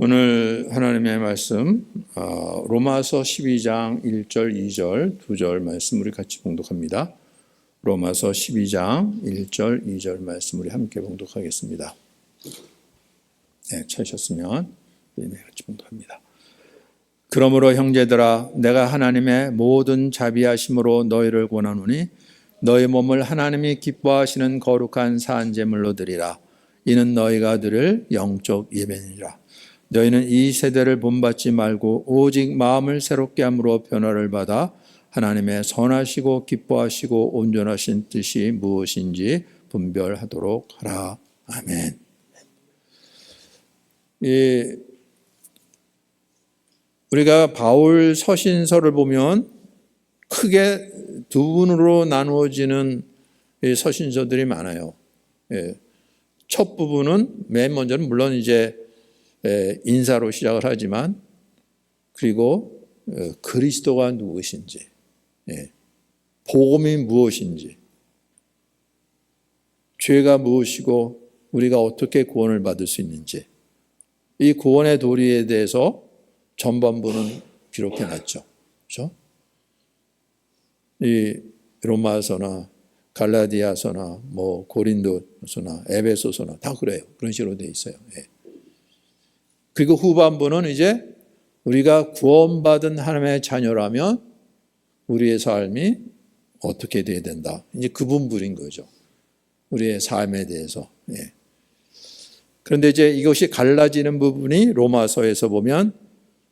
오늘 하나님의 말씀 로마서 12장 1절 2절 2절 말씀 우리 같이 봉독합니다. 로마서 12장 1절 2절 말씀 우리 함께 봉독하겠습니다. 네, 찾으셨으면 같이 봉독합니다. 그러므로 형제들아 내가 하나님의 모든 자비하심으로 너희를 권하노니 너희 몸을 하나님이 기뻐하시는 거룩한 산제물로 드리라. 이는 너희가 드릴 영적 예배니라. 너희는 이 세대를 본받지 말고 오직 마음을 새롭게 함으로 변화를 받아 하나님의 선하시고 기뻐하시고 온전하신 뜻이 무엇인지 분별하도록 하라. 아멘. 우리가 바울 서신서를 보면 크게 두 부분으로 나누어지는 서신서들이 많아요. 첫 부분은 맨 먼저는 물론 이제 인사로 시작을 하지만 그리고 그리스도가 누구신지, 복음이 무엇인지, 죄가 무엇이고 우리가 어떻게 구원을 받을 수 있는지 이 구원의 도리에 대해서 전반부는 기록해놨죠. 그렇죠? 이 로마서나 갈라디아서나 고린도서나 에베소서나 다 그래요. 그런 식으로 돼 있어요. 그리고 후반부는 이제 우리가 구원받은 하나님의 자녀라면 우리의 삶이 어떻게 돼야 된다. 이제 그 분부인 거죠. 우리의 삶에 대해서. 그런데 이제 이것이 갈라지는 부분이 로마서에서 보면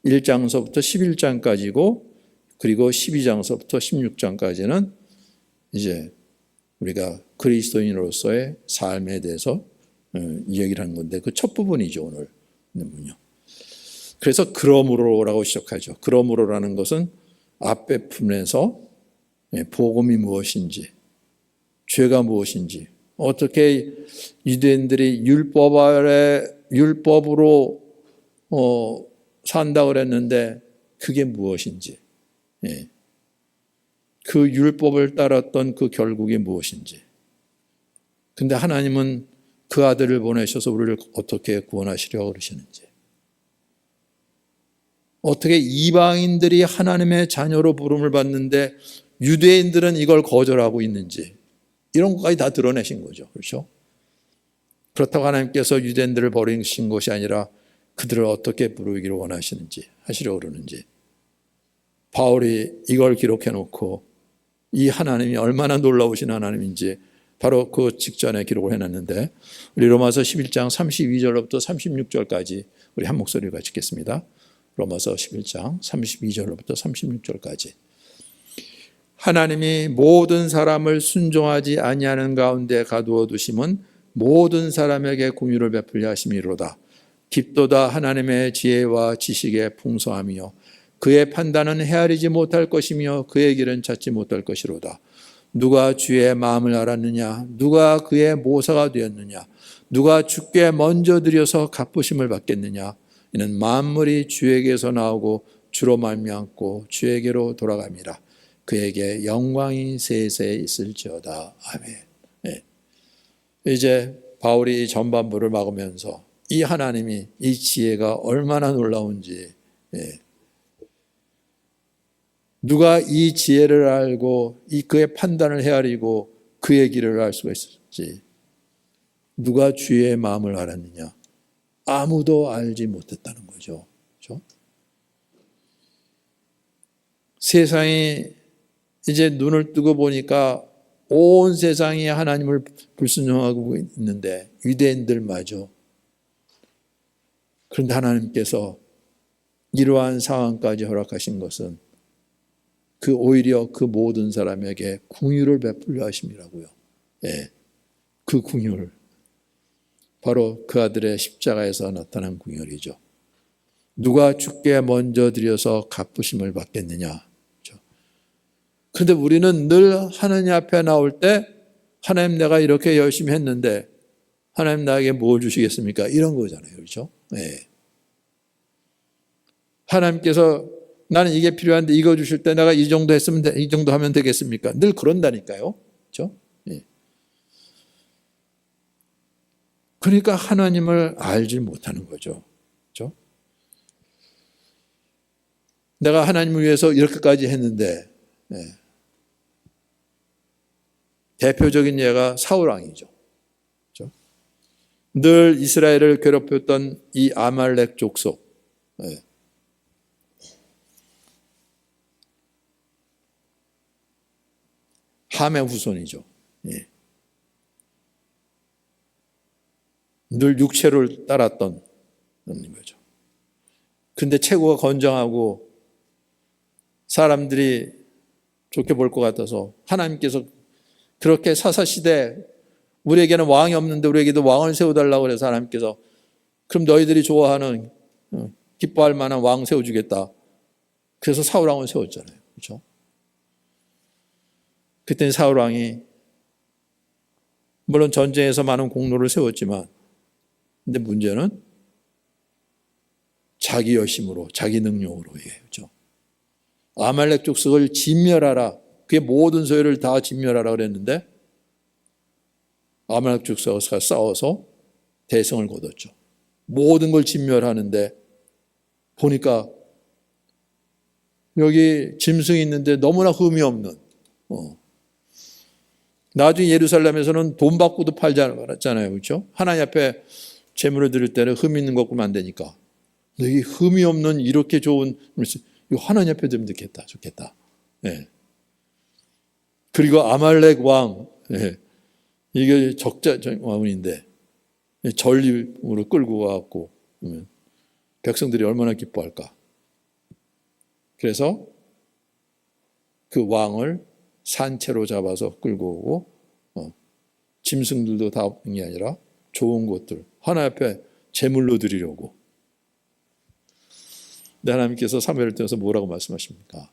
1장서부터 11장까지고 그리고 12장서부터 16장까지는 이제 우리가 그리스도인으로서의 삶에 대해서 이야기를 하는 건데 그 첫 부분이죠, 오늘. 그래서 그러므로라고 시작하죠. 그러므로라는 것은 앞에 품에서 복음이 무엇인지, 죄가 무엇인지, 어떻게 유대인들이 율법 아래 율법으로 산다고 그랬는데 그게 무엇인지, 그 율법을 따랐던 그 결국이 무엇인지. 근데 하나님은 그 아들을 보내셔서 우리를 어떻게 구원하시려고 그러시는지, 어떻게 이방인들이 하나님의 자녀로 부름을 받는데 유대인들은 이걸 거절하고 있는지 이런 것까지 다 드러내신 거죠. 그렇죠? 그렇다고 하나님께서 유대인들을 버리신 것이 아니라 그들을 어떻게 부르기를 원하시는지 하시려고 그러는지 바울이 이걸 기록해 놓고 이 하나님이 얼마나 놀라우신 하나님인지 바로 그 직전에 기록을 해놨는데 우리 로마서 11장 32절로부터 36절까지 우리 한 목소리로 같이 읽겠습니다. 로마서 11장 32절로부터 36절까지 하나님이 모든 사람을 순종하지 아니하는 가운데 가두어 두심은 모든 사람에게 공의를 베풀려 하심이로다. 깊도다 하나님의 지혜와 지식의 풍성함이요 그의 판단은 헤아리지 못할 것이며 그의 길은 찾지 못할 것이로다. 누가 주의 마음을 알았느냐? 누가 그의 모사가 되었느냐? 누가 주께 먼저 드려서 갚으심을 받겠느냐? 이는 만물이 주에게서 나오고 주로 말미암고 주에게로 돌아갑니다. 그에게 영광이 세세 있을지어다. 아멘. 이제 바울이 전반부를 막으면서 이 하나님이 이 지혜가 얼마나 놀라운지, 누가 이 지혜를 알고 이 그의 판단을 헤아리고 그의 길을 알 수가 있을지, 누가 주의 마음을 알았느냐? 아무도 알지 못했다는 거죠. 그렇죠? 세상이 이제 눈을 뜨고 보니까 온 세상이 하나님을 불순종하고 있는데 유대인들마저. 그런데 하나님께서 이러한 상황까지 허락하신 것은 오히려 그 모든 사람에게 긍휼을 베풀려 하심이라고요. 그 긍휼, 바로 그 아들의 십자가에서 나타난 긍휼이죠. 누가 주께 먼저 드려서 갚으심을 받겠느냐. 그런데 우리는 늘 하나님 앞에 나올 때 하나님 내가 이렇게 열심히 했는데 하나님 나에게 뭘 주시겠습니까? 이런 거잖아요. 그렇죠? 하나님께서 나는 이게 필요한데 이거 주실 때 내가 이 정도 했으면 이 정도 하면 되겠습니까? 늘 그런다니까요. 그렇죠? 그러니까 하나님을 알지 못하는 거죠. 그렇죠? 내가 하나님을 위해서 이렇게까지 했는데, 대표적인 예가 사울왕이죠. 그렇죠? 늘 이스라엘을 괴롭혔던 이 아말렉 족속, 함의 후손이죠. 늘 육체를 따랐던 거죠. 근데 최고가 건장하고 사람들이 좋게 볼 것 같아서 하나님께서 그렇게 사사시대 우리에게는 왕이 없는데 우리에게도 왕을 세워달라고 그래서 하나님께서 그럼 너희들이 좋아하는 기뻐할 만한 왕 세워주겠다. 그래서 사울왕을 세웠잖아요. 그렇죠? 그때는 사울왕이 물론 전쟁에서 많은 공로를 세웠지만 근데 문제는 자기 여심으로 자기 능력으로 그렇죠? 아말렉 족속을 진멸하라. 그의 모든 소유를 다 진멸하라 그랬는데 아말렉 족속과 싸워서 대성을 거뒀죠. 모든 걸 진멸하는데 보니까 여기 짐승이 있는데 너무나 흠이 없는 나중에 예루살렘에서는 돈 받고도 팔지 않았잖아요. 그렇죠? 하나님 앞에 제물을 드릴 때는 흠 있는 거 꾸면 안 되니까. 이 흠이 없는 이렇게 좋은 이거 하나님 앞에 드리면 좋겠다. 예. 그리고 아말렉 왕, 이게 적자 왕인데 전립으로 끌고 와갖고 백성들이 얼마나 기뻐할까. 그래서 그 왕을 산채로 잡아서 끌고 오고 짐승들도 다이 아니라 좋은 것들 하나님 앞에 제물로 드리려고. 근데 하나님께서 사무엘을 통해서 뭐라고 말씀하십니까?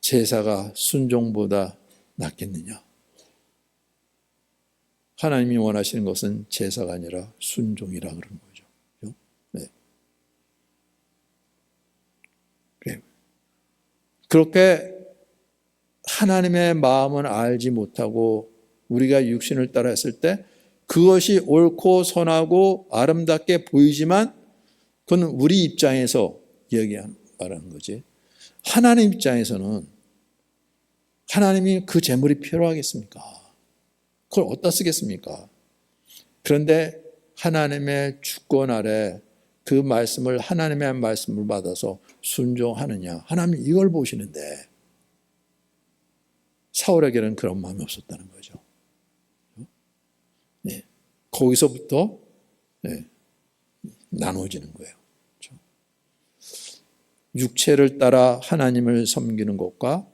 제사가 순종보다 낫겠느냐? 하나님이 원하시는 것은 제사가 아니라 순종이라 그러는 거죠. 네. 그래요. 그렇게 하나님의 마음은 알지 못하고 우리가 육신을 따라 했을 때 그것이 옳고 선하고 아름답게 보이지만 그건 우리 입장에서 말하는 거지. 하나님 입장에서는 하나님이 그 재물이 필요하겠습니까? 그걸 어디다 쓰겠습니까? 그런데 하나님의 주권 아래 그 말씀을 하나님의 말씀을 받아서 순종하느냐. 하나님이 이걸 보시는데 사울에게는 그런 마음이 없었다는 거죠. 네. 거기서부터 나눠지는 거예요. 그렇죠? 육체를 따라 하나님을 섬기는 것과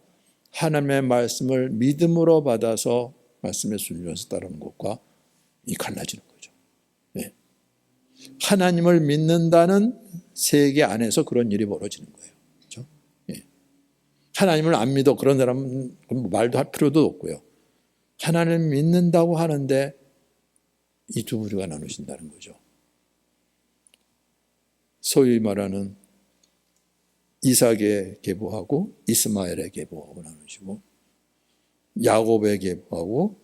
하나님의 말씀을 믿음으로 받아서 말씀에 순종해서 따르는 것과 이 갈라지는 거죠. 네. 하나님을 믿는다는 세계 안에서 그런 일이 벌어지는 거예요. 그렇죠? 네. 하나님을 안 믿어 그런 사람은 말도 할 필요도 없고요. 하나님을 믿는다고 하는데 이 두 부류가 나누신다는 거죠. 소위 말하는 이삭의 계보하고 이스마엘의 계보하고 나누시고 야곱의 계보하고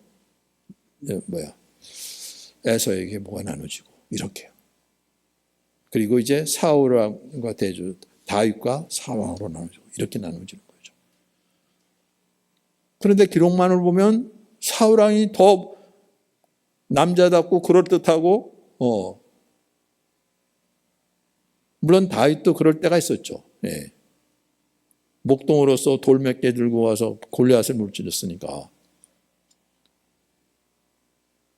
에서의 계보가 나누지고 이렇게요. 그리고 이제 사울과 대주 다윗과 사왕으로 나누지고 이렇게 나누지는 거죠. 그런데 기록만을 보면 사울왕이 더 남자답고 그럴듯하고 물론 다윗도 그럴 때가 있었죠. 예. 목동으로서 돌 몇 개 들고 와서 골리앗을 물질렀으니까.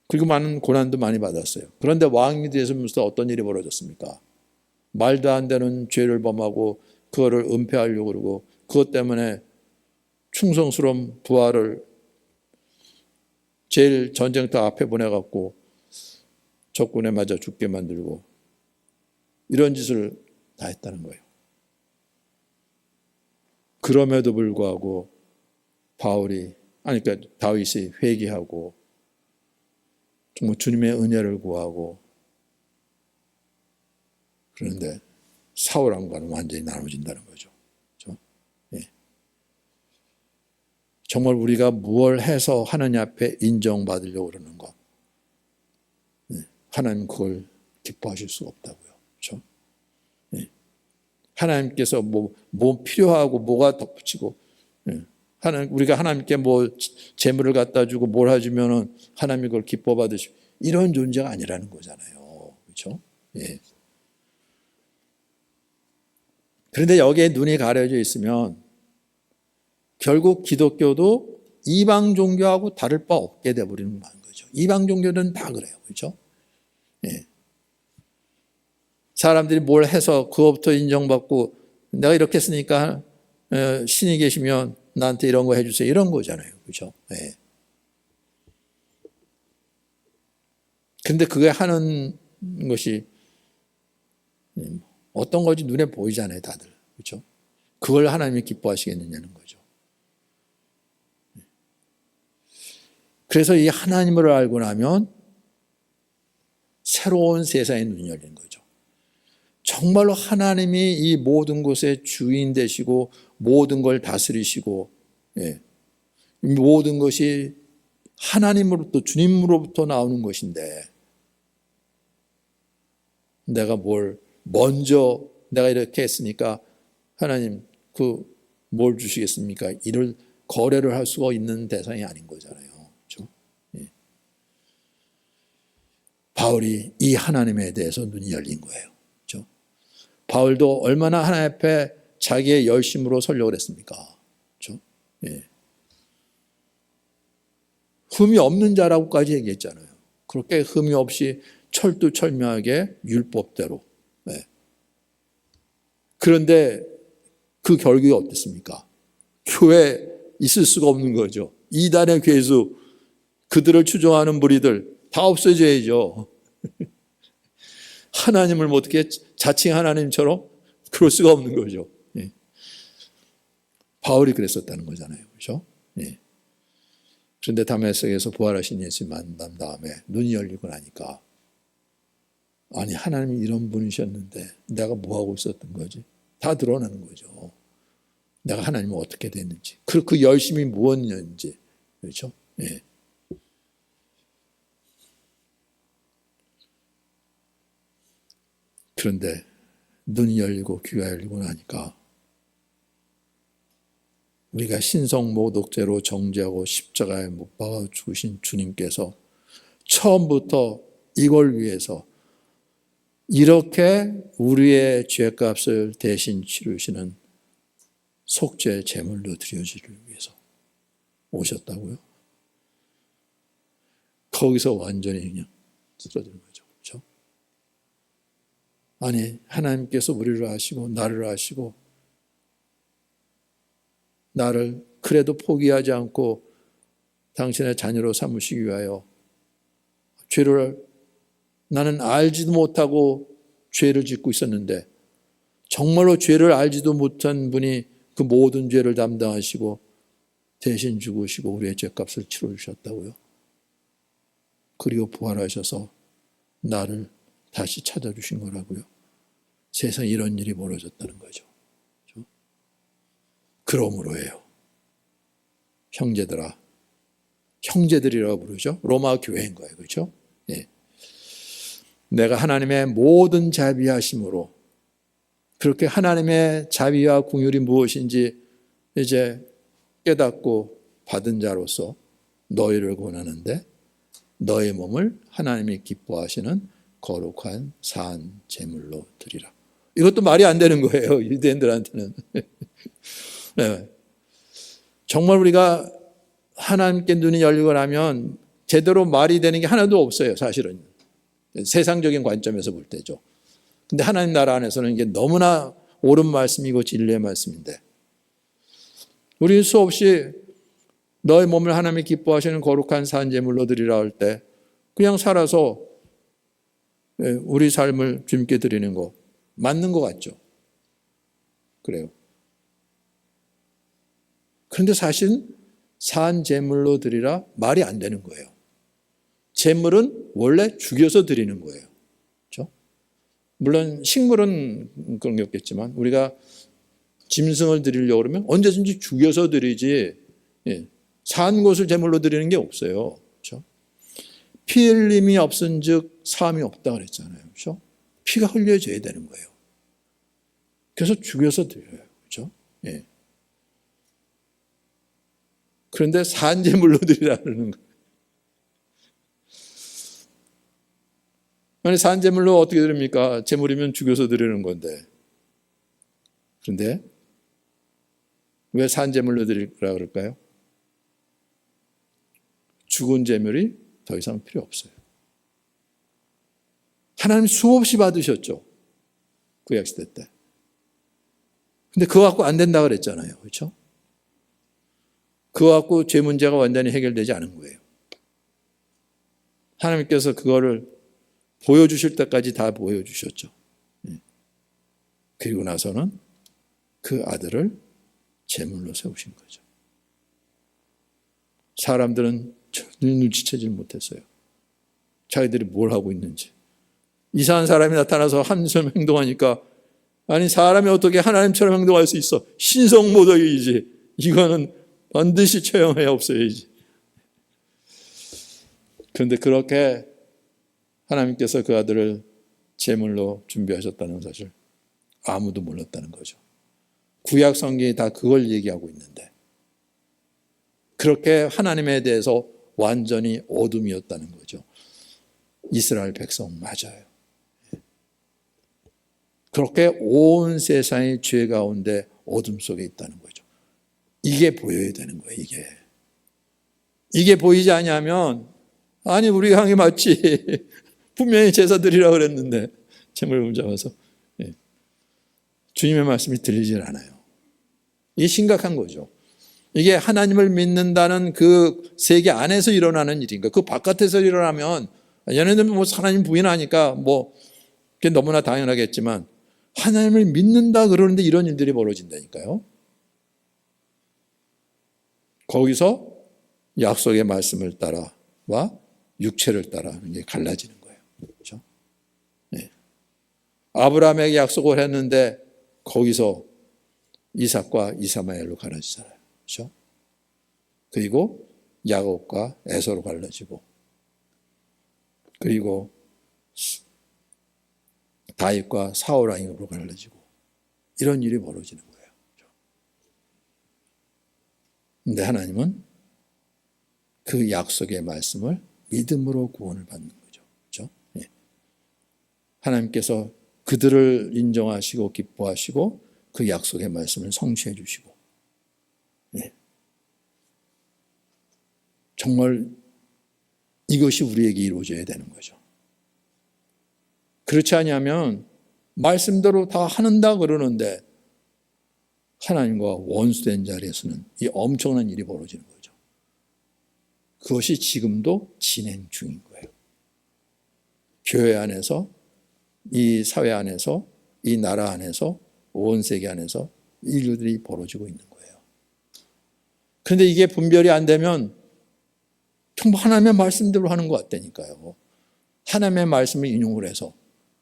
그리고 많은 고난도 많이 받았어요. 그런데 왕이 되면서 어떤 일이 벌어졌습니까? 말도 안 되는 죄를 범하고 그거를 은폐하려고 그러고 그것 때문에 충성스러운 부하를 제일 전쟁터 앞에 보내갖고 적군에 맞아 죽게 만들고 이런 짓을 다 했다는 거예요. 그럼에도 불구하고 그러니까 다윗이 회개하고 정말 주님의 은혜를 구하고 그런데 사울왕과는 완전히 나눠진다는 거죠. 그렇죠? 예. 정말 우리가 무엇을 해서 하나님 앞에 인정받으려고 그러는가? 예. 하나님 그걸 기뻐하실 수가 없다고요. 그렇죠? 예. 하나님께서 뭐 필요하고 뭐가 덧붙이고, 우리가 하나님께 뭐 재물을 갖다 주고 뭘 해주면은 하나님이 그걸 기뻐 받으시고, 이런 존재가 아니라는 거잖아요. 그렇죠? 예. 그런데 여기에 눈이 가려져 있으면 결국 기독교도 이방 종교하고 다를 바 없게 되어버리는 거죠. 이방 종교는 다 그래요. 그렇죠? 예. 사람들이 뭘 해서 그것부터 인정받고, 내가 이렇게 했으니까 신이 계시면 나한테 이런 거 해주세요. 이런 거잖아요. 그렇죠? 예. 근데 그게 하는 것이 어떤 건지 눈에 보이잖아요, 다들. 그렇죠? 그걸 하나님이 기뻐하시겠느냐는 거죠. 그래서 이 하나님을 알고 나면 새로운 세상에 눈이 열리는 거죠. 정말로 하나님이 이 모든 것의 주인 되시고 모든 걸 다스리시고, 모든 것이 하나님으로부터, 주님으로부터 나오는 것인데, 내가 먼저 내가 이렇게 했으니까 하나님 뭘 주시겠습니까? 이를 거래를 할 수가 있는 대상이 아닌 거잖아요. 그렇죠? 예. 바울이 이 하나님에 대해서 눈이 열린 거예요. 그렇죠? 바울도 얼마나 하나님 앞에 자기의 열심으로 서려고 했습니까? 그렇죠? 예. 흠이 없는 자라고까지 얘기했잖아요. 그렇게 흠이 없이 철두철미하게 율법대로. 네. 그런데 그 결국이 어땠습니까? 교회에 있을 수가 없는 거죠. 이단의 괴수, 그들을 추종하는 무리들 다 없어져야죠. 하나님을 어떻게 자칭 하나님처럼 그럴 수가 없는 거죠. 예. 바울이 그랬었다는 거잖아요. 그렇죠? 예. 그런데 다메섹에서 부활하신 예수 만난 다음에 눈이 열리고 나니까, 아니 하나님이 이런 분이셨는데 내가 뭐하고 있었던 거지? 다 드러나는 거죠. 내가 하나님은 어떻게 됐는지, 그 열심이 무엇이었는지. 그렇죠? 예. 그런데 눈이 열리고 귀가 열리고 나니까 우리가 신성모독죄로 정죄하고 십자가에 못 박아 죽으신 주님께서 처음부터 이걸 위해서 이렇게 우리의 죄값을 대신 치르시는 속죄 제물로 드려지기를 위해서 오셨다고요? 거기서 완전히 그냥 쓰러지는 거죠. 그렇죠? 아니 하나님께서 우리를 아시고 나를 아시고 나를 그래도 포기하지 않고 당신의 자녀로 삼으시기 위하여 나는 알지도 못하고 죄를 짓고 있었는데 정말로 죄를 알지도 못한 분이 그 모든 죄를 담당하시고 대신 죽으시고 우리의 죄값을 치러주셨다고요. 그리고 부활하셔서 나를 다시 찾아주신 거라고요. 세상에 이런 일이 벌어졌다는 거죠. 그러므로예요. 형제들아, 형제들이라고 부르죠. 로마 교회인 거예요. 그렇죠? 예. 내가 하나님의 모든 자비하심으로 그렇게 하나님의 자비와 긍휼이 무엇인지 이제 깨닫고 받은 자로서 너희를 권하는데 너희 몸을 하나님이 기뻐하시는 거룩한 산 제물로 드리라. 이것도 말이 안 되는 거예요. 유대인들한테는. 네. 정말 우리가 하나님께 눈이 열리고 나면 제대로 말이 되는 게 하나도 없어요. 사실은. 세상적인 관점에서 볼 때죠. 근데 하나님 나라 안에서는 이게 너무나 옳은 말씀이고 진리의 말씀인데 우리는 수없이 너의 몸을 하나님이 기뻐하시는 거룩한 산제물로 드리라 할 때 그냥 살아서 우리 삶을 주님께 드리는 거 맞는 것 같죠. 그래요. 그런데 사실 산제물로 드리라 말이 안 되는 거예요. 제물은 원래 죽여서 드리는 거예요. 그렇죠? 물론 식물은 그런 게 없겠지만 우리가 짐승을 드리려고 그러면 언제든지 죽여서 드리지 산 것을 제물로 드리는 게 없어요. 그렇죠? 피 흘림이 없은즉 사함이 없다 그랬잖아요. 그렇죠? 피가 흘려져야 되는 거예요. 그래서 죽여서 드려요. 그렇죠? 예. 그런데 산제물로 드리라는 거예요. 아니, 산제물로 어떻게 드립니까? 제물이면 죽여서 드리는 건데. 그런데 왜 산제물로 드리라 그럴까요? 죽은 제물이 더 이상 필요 없어요. 하나님 수없이 받으셨죠. 구약시대 때. 근데 그거 갖고 안 된다 그랬잖아요. 그렇죠? 그거 갖고 죄 문제가 완전히 해결되지 않은 거예요. 하나님께서 그거를 보여주실 때까지 다 보여주셨죠. 그리고 나서는 그 아들을 제물로 세우신 거죠. 사람들은 전혀 눈치채질 못했어요. 자기들이 뭘 하고 있는지. 이상한 사람이 나타나서 한처럼 행동하니까 아니 사람이 어떻게 하나님처럼 행동할 수 있어. 신성모독이지. 이거는 반드시 처형해 없어야지. 그런데 그렇게 하나님께서 그 아들을 제물로 준비하셨다는 사실 아무도 몰랐다는 거죠. 구약 성경이 다 그걸 얘기하고 있는데 그렇게 하나님에 대해서 완전히 어둠이었다는 거죠. 이스라엘 백성 맞아요. 그렇게 온 세상의 죄 가운데 어둠 속에 있다는 거죠. 이게 보여야 되는 거예요. 이게 보이지 않으면 아니 우리가 한 게 맞지. 분명히 제사 드리라고 그랬는데 제물 잡아서 주님의 말씀이 들리질 않아요. 이게 심각한 거죠. 이게 하나님을 믿는다는 그 세계 안에서 일어나는 일인가. 그 바깥에서 일어나면 얘네들은 뭐 하나님 부인하니까 뭐 그게 너무나 당연하겠지만 하나님을 믿는다 그러는데 이런 일들이 벌어진다니까요. 거기서 약속의 말씀을 따라와 육체를 따라 이제 갈라지는 거예요. 그렇죠? 네. 아브라함에게 약속을 했는데 거기서 이삭과 이스마엘로 갈라지잖아요. 그렇죠? 그리고 야곱과 에서로 갈라지고 그리고 다윗과 사울 왕으로 갈라지고 이런 일이 벌어지는 거예요. 그런데 하나님은 그 약속의 말씀을 믿음으로 구원을 받는 거죠. 그렇죠? 예. 하나님께서 그들을 인정하시고 기뻐하시고 그 약속의 말씀을 성취해 주시고 예. 정말 이것이 우리에게 이루어져야 되는 거죠. 그렇지 않으면 말씀대로 다 하는다 그러는데 하나님과 원수된 자리에서는 이 엄청난 일이 벌어지는 거죠. 그것이 지금도 진행 중인 거예요. 교회 안에서, 이 사회 안에서, 이 나라 안에서, 온 세계 안에서 일들이 벌어지고 있는 거예요. 그런데 이게 분별이 안 되면 정말 하나님의 말씀대로 하는 것 같다니까요. 하나님의 말씀을 인용을 해서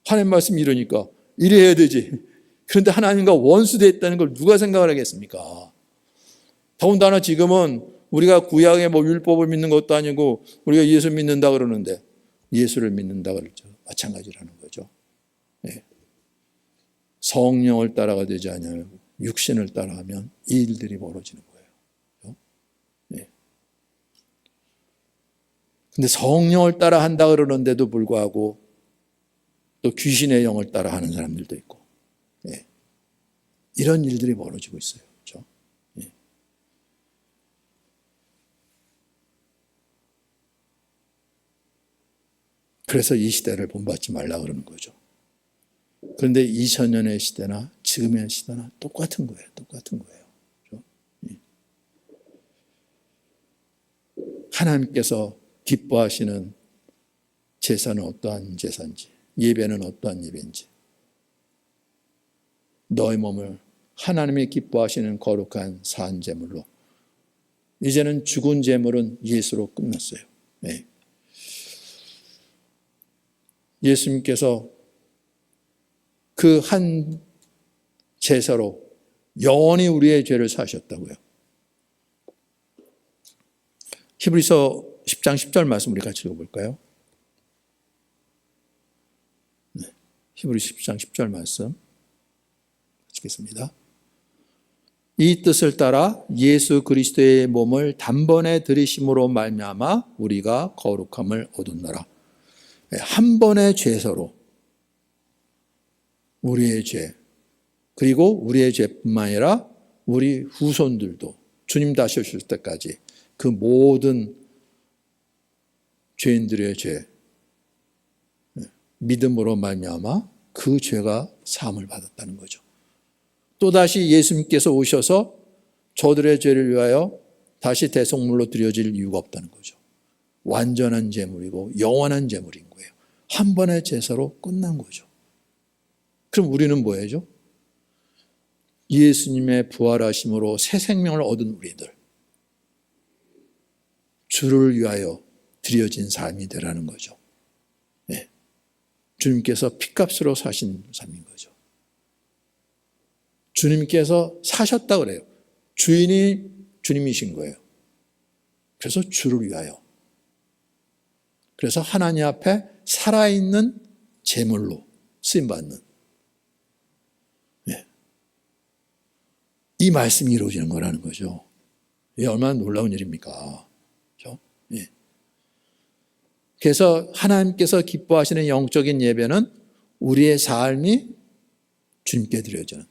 하나님 말씀이 이러니까 이래야 되지. 그런데 하나님과 원수되어 있다는 걸 누가 생각을 하겠습니까? 더군다나 지금은 우리가 구약의 뭐 율법을 믿는 것도 아니고 우리가 예수 믿는다 그러는데 예수를 믿는다 그러죠. 마찬가지라는 거죠. 네. 성령을 따라가 되지 않으면 육신을 따라하면 이 일들이 벌어지는 거예요. 네. 근데 성령을 따라 한다 그러는데도 불구하고 또 귀신의 영을 따라 하는 사람들도 있고 예. 이런 일들이 벌어지고 있어요. 그렇죠? 예. 그래서 이 시대를 본받지 말라 그러는 거죠. 그런데 2000년의 시대나 지금의 시대나 똑같은 거예요. 똑같은 거예요. 그렇죠? 예. 하나님께서 기뻐하시는 제사는 어떠한 제사인지 예배는 어떠한 예배인지 너의 몸을 하나님이 기뻐하시는 거룩한 산제물로 이제는 죽은 제물은 예수로 끝났어요. 네. 예수님께서 그 한 제사로 영원히 우리의 죄를 사하셨다고요. 히브리서 10장 10절 말씀 우리 같이 읽어볼까요? 히브리 10장 10절 말씀 같이 시작했습니다. 이 뜻을 따라 예수 그리스도의 몸을 단번에 들이심으로 말미암아 우리가 거룩함을 얻었노라. 한 번의 죄서로 우리의 죄, 그리고 우리의 죄뿐만 아니라 우리 후손들도 주님 다시 오실 때까지 그 모든 죄인들의 죄, 믿음으로 말미암아 그 죄가 사함을 받았다는 거죠. 또다시 예수님께서 오셔서 저들의 죄를 위하여 다시 대속물로 드려질 이유가 없다는 거죠. 완전한 제물이고 영원한 제물인 거예요. 한 번의 제사로 끝난 거죠. 그럼 우리는 뭐 해야죠? 예수님의 부활하심으로 새 생명을 얻은 우리들, 주를 위하여 드려진 삶이 되라는 거죠. 네. 주님께서 핏값으로 사신 삶인 거죠. 주님께서 사셨다 그래요. 주인이 주님이신 거예요. 그래서 주를 위하여. 그래서 하나님 앞에 살아있는 제물로 쓰임받는, 네. 이 말씀이 이루어지는 거라는 거죠. 이게 얼마나 놀라운 일입니까? 그렇죠? 네. 그래서 하나님께서 기뻐하시는 영적인 예배는 우리의 삶이 주님께 드려지는,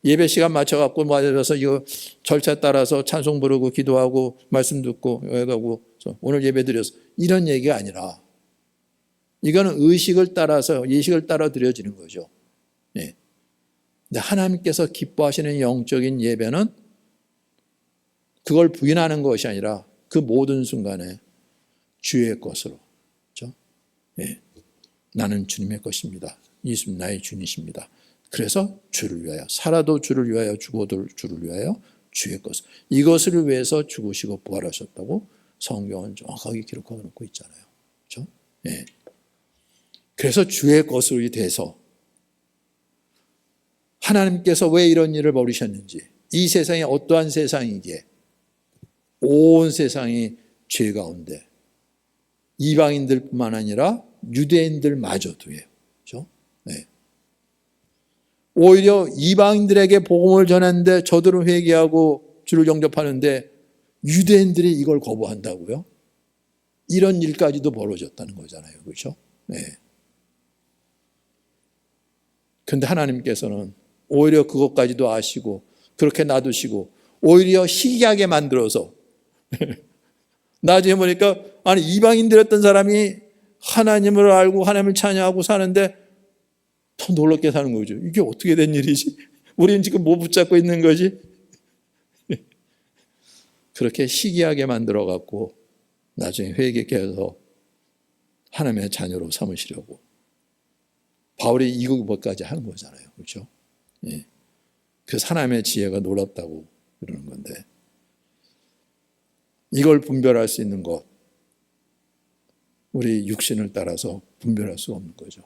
예배 시간 맞춰갖고 맞아서 이거 절차 따라서 찬송 부르고 기도하고 말씀 듣고 여기 가고 오늘 예배 드렸어, 이런 얘기가 아니라 이거는 의식을 따라서 예식을 따라 드려지는 거죠. 네. 근데 하나님께서 기뻐하시는 영적인 예배는 그걸 부인하는 것이 아니라 그 모든 순간에 주의 것으로, 그렇죠? 네. 나는 주님의 것입니다. 예수님 나의 주님이십니다. 그래서 주를 위하여, 살아도 주를 위하여, 죽어도 주를 위하여 주의 것, 이것을 위해서 죽으시고 부활하셨다고 성경은 정확하게 기록하고 놓고 있잖아요. 그렇죠? 네. 그래서 주의 것으로 돼서 하나님께서 왜 이런 일을 벌이셨는지, 이 세상이 어떠한 세상이기에 온 세상이 죄 가운데 이방인들뿐만 아니라 유대인들마저도예요. 그렇죠? 네. 오히려 이방인들에게 복음을 전했는데 저들은 회개하고 주를 영접하는데 유대인들이 이걸 거부한다고요? 이런 일까지도 벌어졌다는 거잖아요. 그렇죠? 네. 그런데 하나님께서는 오히려 그것까지도 아시고 그렇게 놔두시고 오히려 희귀하게 만들어서 나중에 보니까 아니 이방인들이었던 사람이 하나님을 알고 하나님을 찬양하고 사는데 더 놀랍게 사는 거죠. 이게 어떻게 된 일이지? 우리는 지금 뭐 붙잡고 있는 거지? 그렇게 희귀하게 만들어갖고 나중에 회개케 해서 하나님의 자녀로 삼으시려고 바울이 이것까지 하는 거잖아요. 그렇죠? 예. 그래서 하나님의 지혜가 놀랍다고 그러는 건데 이걸 분별할 수 있는 것, 우리 육신을 따라서 분별할 수 없는 거죠.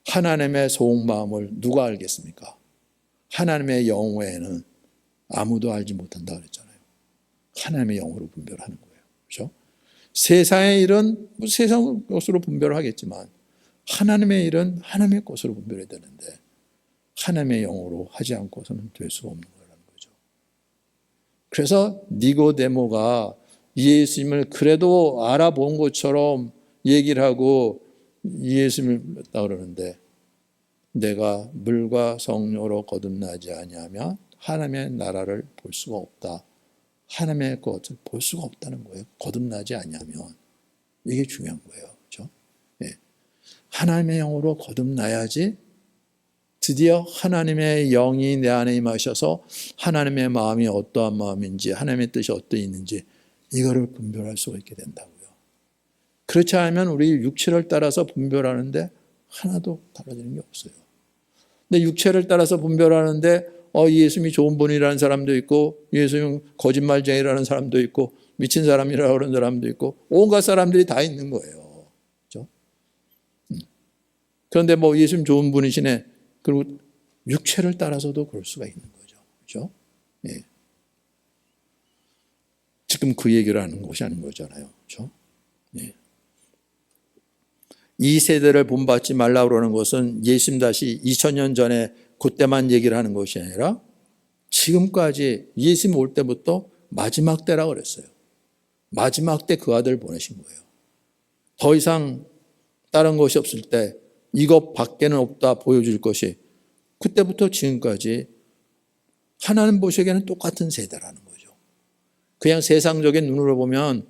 하나님의 속마음을 누가 알겠습니까? 하나님의 영 외에는 아무도 알지 못한다 그랬잖아요. 하나님의 영으로 분별하는 거예요. 그렇죠? 세상의 일은 세상 것으로 분별을 하겠지만 하나님의 일은 하나님의 것으로 분별해야 되는데 하나님의 영으로 하지 않고서는 될 수가 없는 거라는 거죠. 그래서 니고데모가 예수님을 그래도 알아본 것처럼 얘기를 하고 예수님을 믿다 그러는데 내가 물과 성령으로 거듭나지 아니하면 하나님의 나라를 볼 수가 없다. 하나님의 것을 볼 수가 없다는 거예요. 거듭나지 아니하면. 이게 중요한 거예요. 그렇죠? 예. 하나님의 영으로 거듭나야지 드디어 하나님의 영이 내 안에 임하셔서 하나님의 마음이 어떠한 마음인지 하나님의 뜻이 어떠 있는지 이거를 분별할 수가 있게 된다고요. 그렇지 않으면 우리 육체를 따라서 분별하는데 하나도 달라지는 게 없어요. 근데 육체를 따라서 분별하는데 예수님이 좋은 분이라는 사람도 있고 예수님 거짓말쟁이라는 사람도 있고 미친 사람이라고 그러는 사람도 있고 온갖 사람들이 다 있는 거예요. 그렇죠? 그런데 뭐 예수님 좋은 분이시네. 그리고 육체를 따라서도 그럴 수가 있는 거죠. 그렇죠? 예. 지금 그 얘기를 하는 것이 아닌 거잖아요. 그렇죠? 예. 이 세대를 본받지 말라고 그러는 것은 예수님 다시 2000년 전에 그때만 얘기를 하는 것이 아니라 지금까지 예수님 올 때부터 마지막 때라고 그랬어요. 마지막 때 그 아들 보내신 거예요. 더 이상 다른 것이 없을 때 이것 밖에는 없다 보여줄 것이 그때부터 지금까지 하나님 보시기에는 똑같은 세대라는 거죠. 그냥 세상적인 눈으로 보면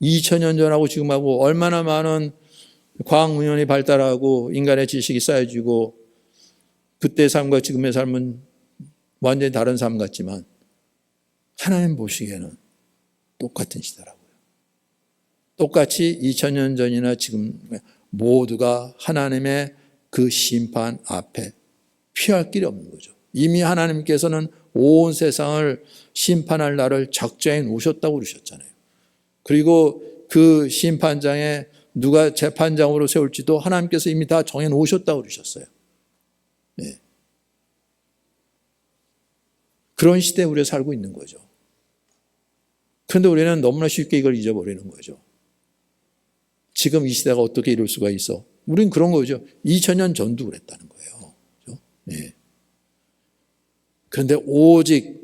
2000년 전하고 지금하고 얼마나 많은 과학문명이 발달하고 인간의 지식이 쌓여지고 그때의 삶과 지금의 삶은 완전히 다른 삶 같지만 하나님 보시기에는 똑같은 시대라고요. 똑같이 2000년 전이나 지금 모두가 하나님의 그 심판 앞에 피할 길이 없는 거죠. 이미 하나님께서는 온 세상을 심판할 날을 작정해 놓으셨다고 그러셨잖아요. 그리고 그 심판장에 누가 재판장으로 세울지도 하나님께서 이미 다 정해 놓으셨다고 그러셨어요. 네. 그런 시대에 우리가 살고 있는 거죠. 그런데 우리는 너무나 쉽게 이걸 잊어버리는 거죠. 지금 이 시대가 어떻게 이럴 수가 있어? 우린 그런 거죠. 2000년 전도 그랬다는 거예요. 그렇죠? 네. 그런데 오직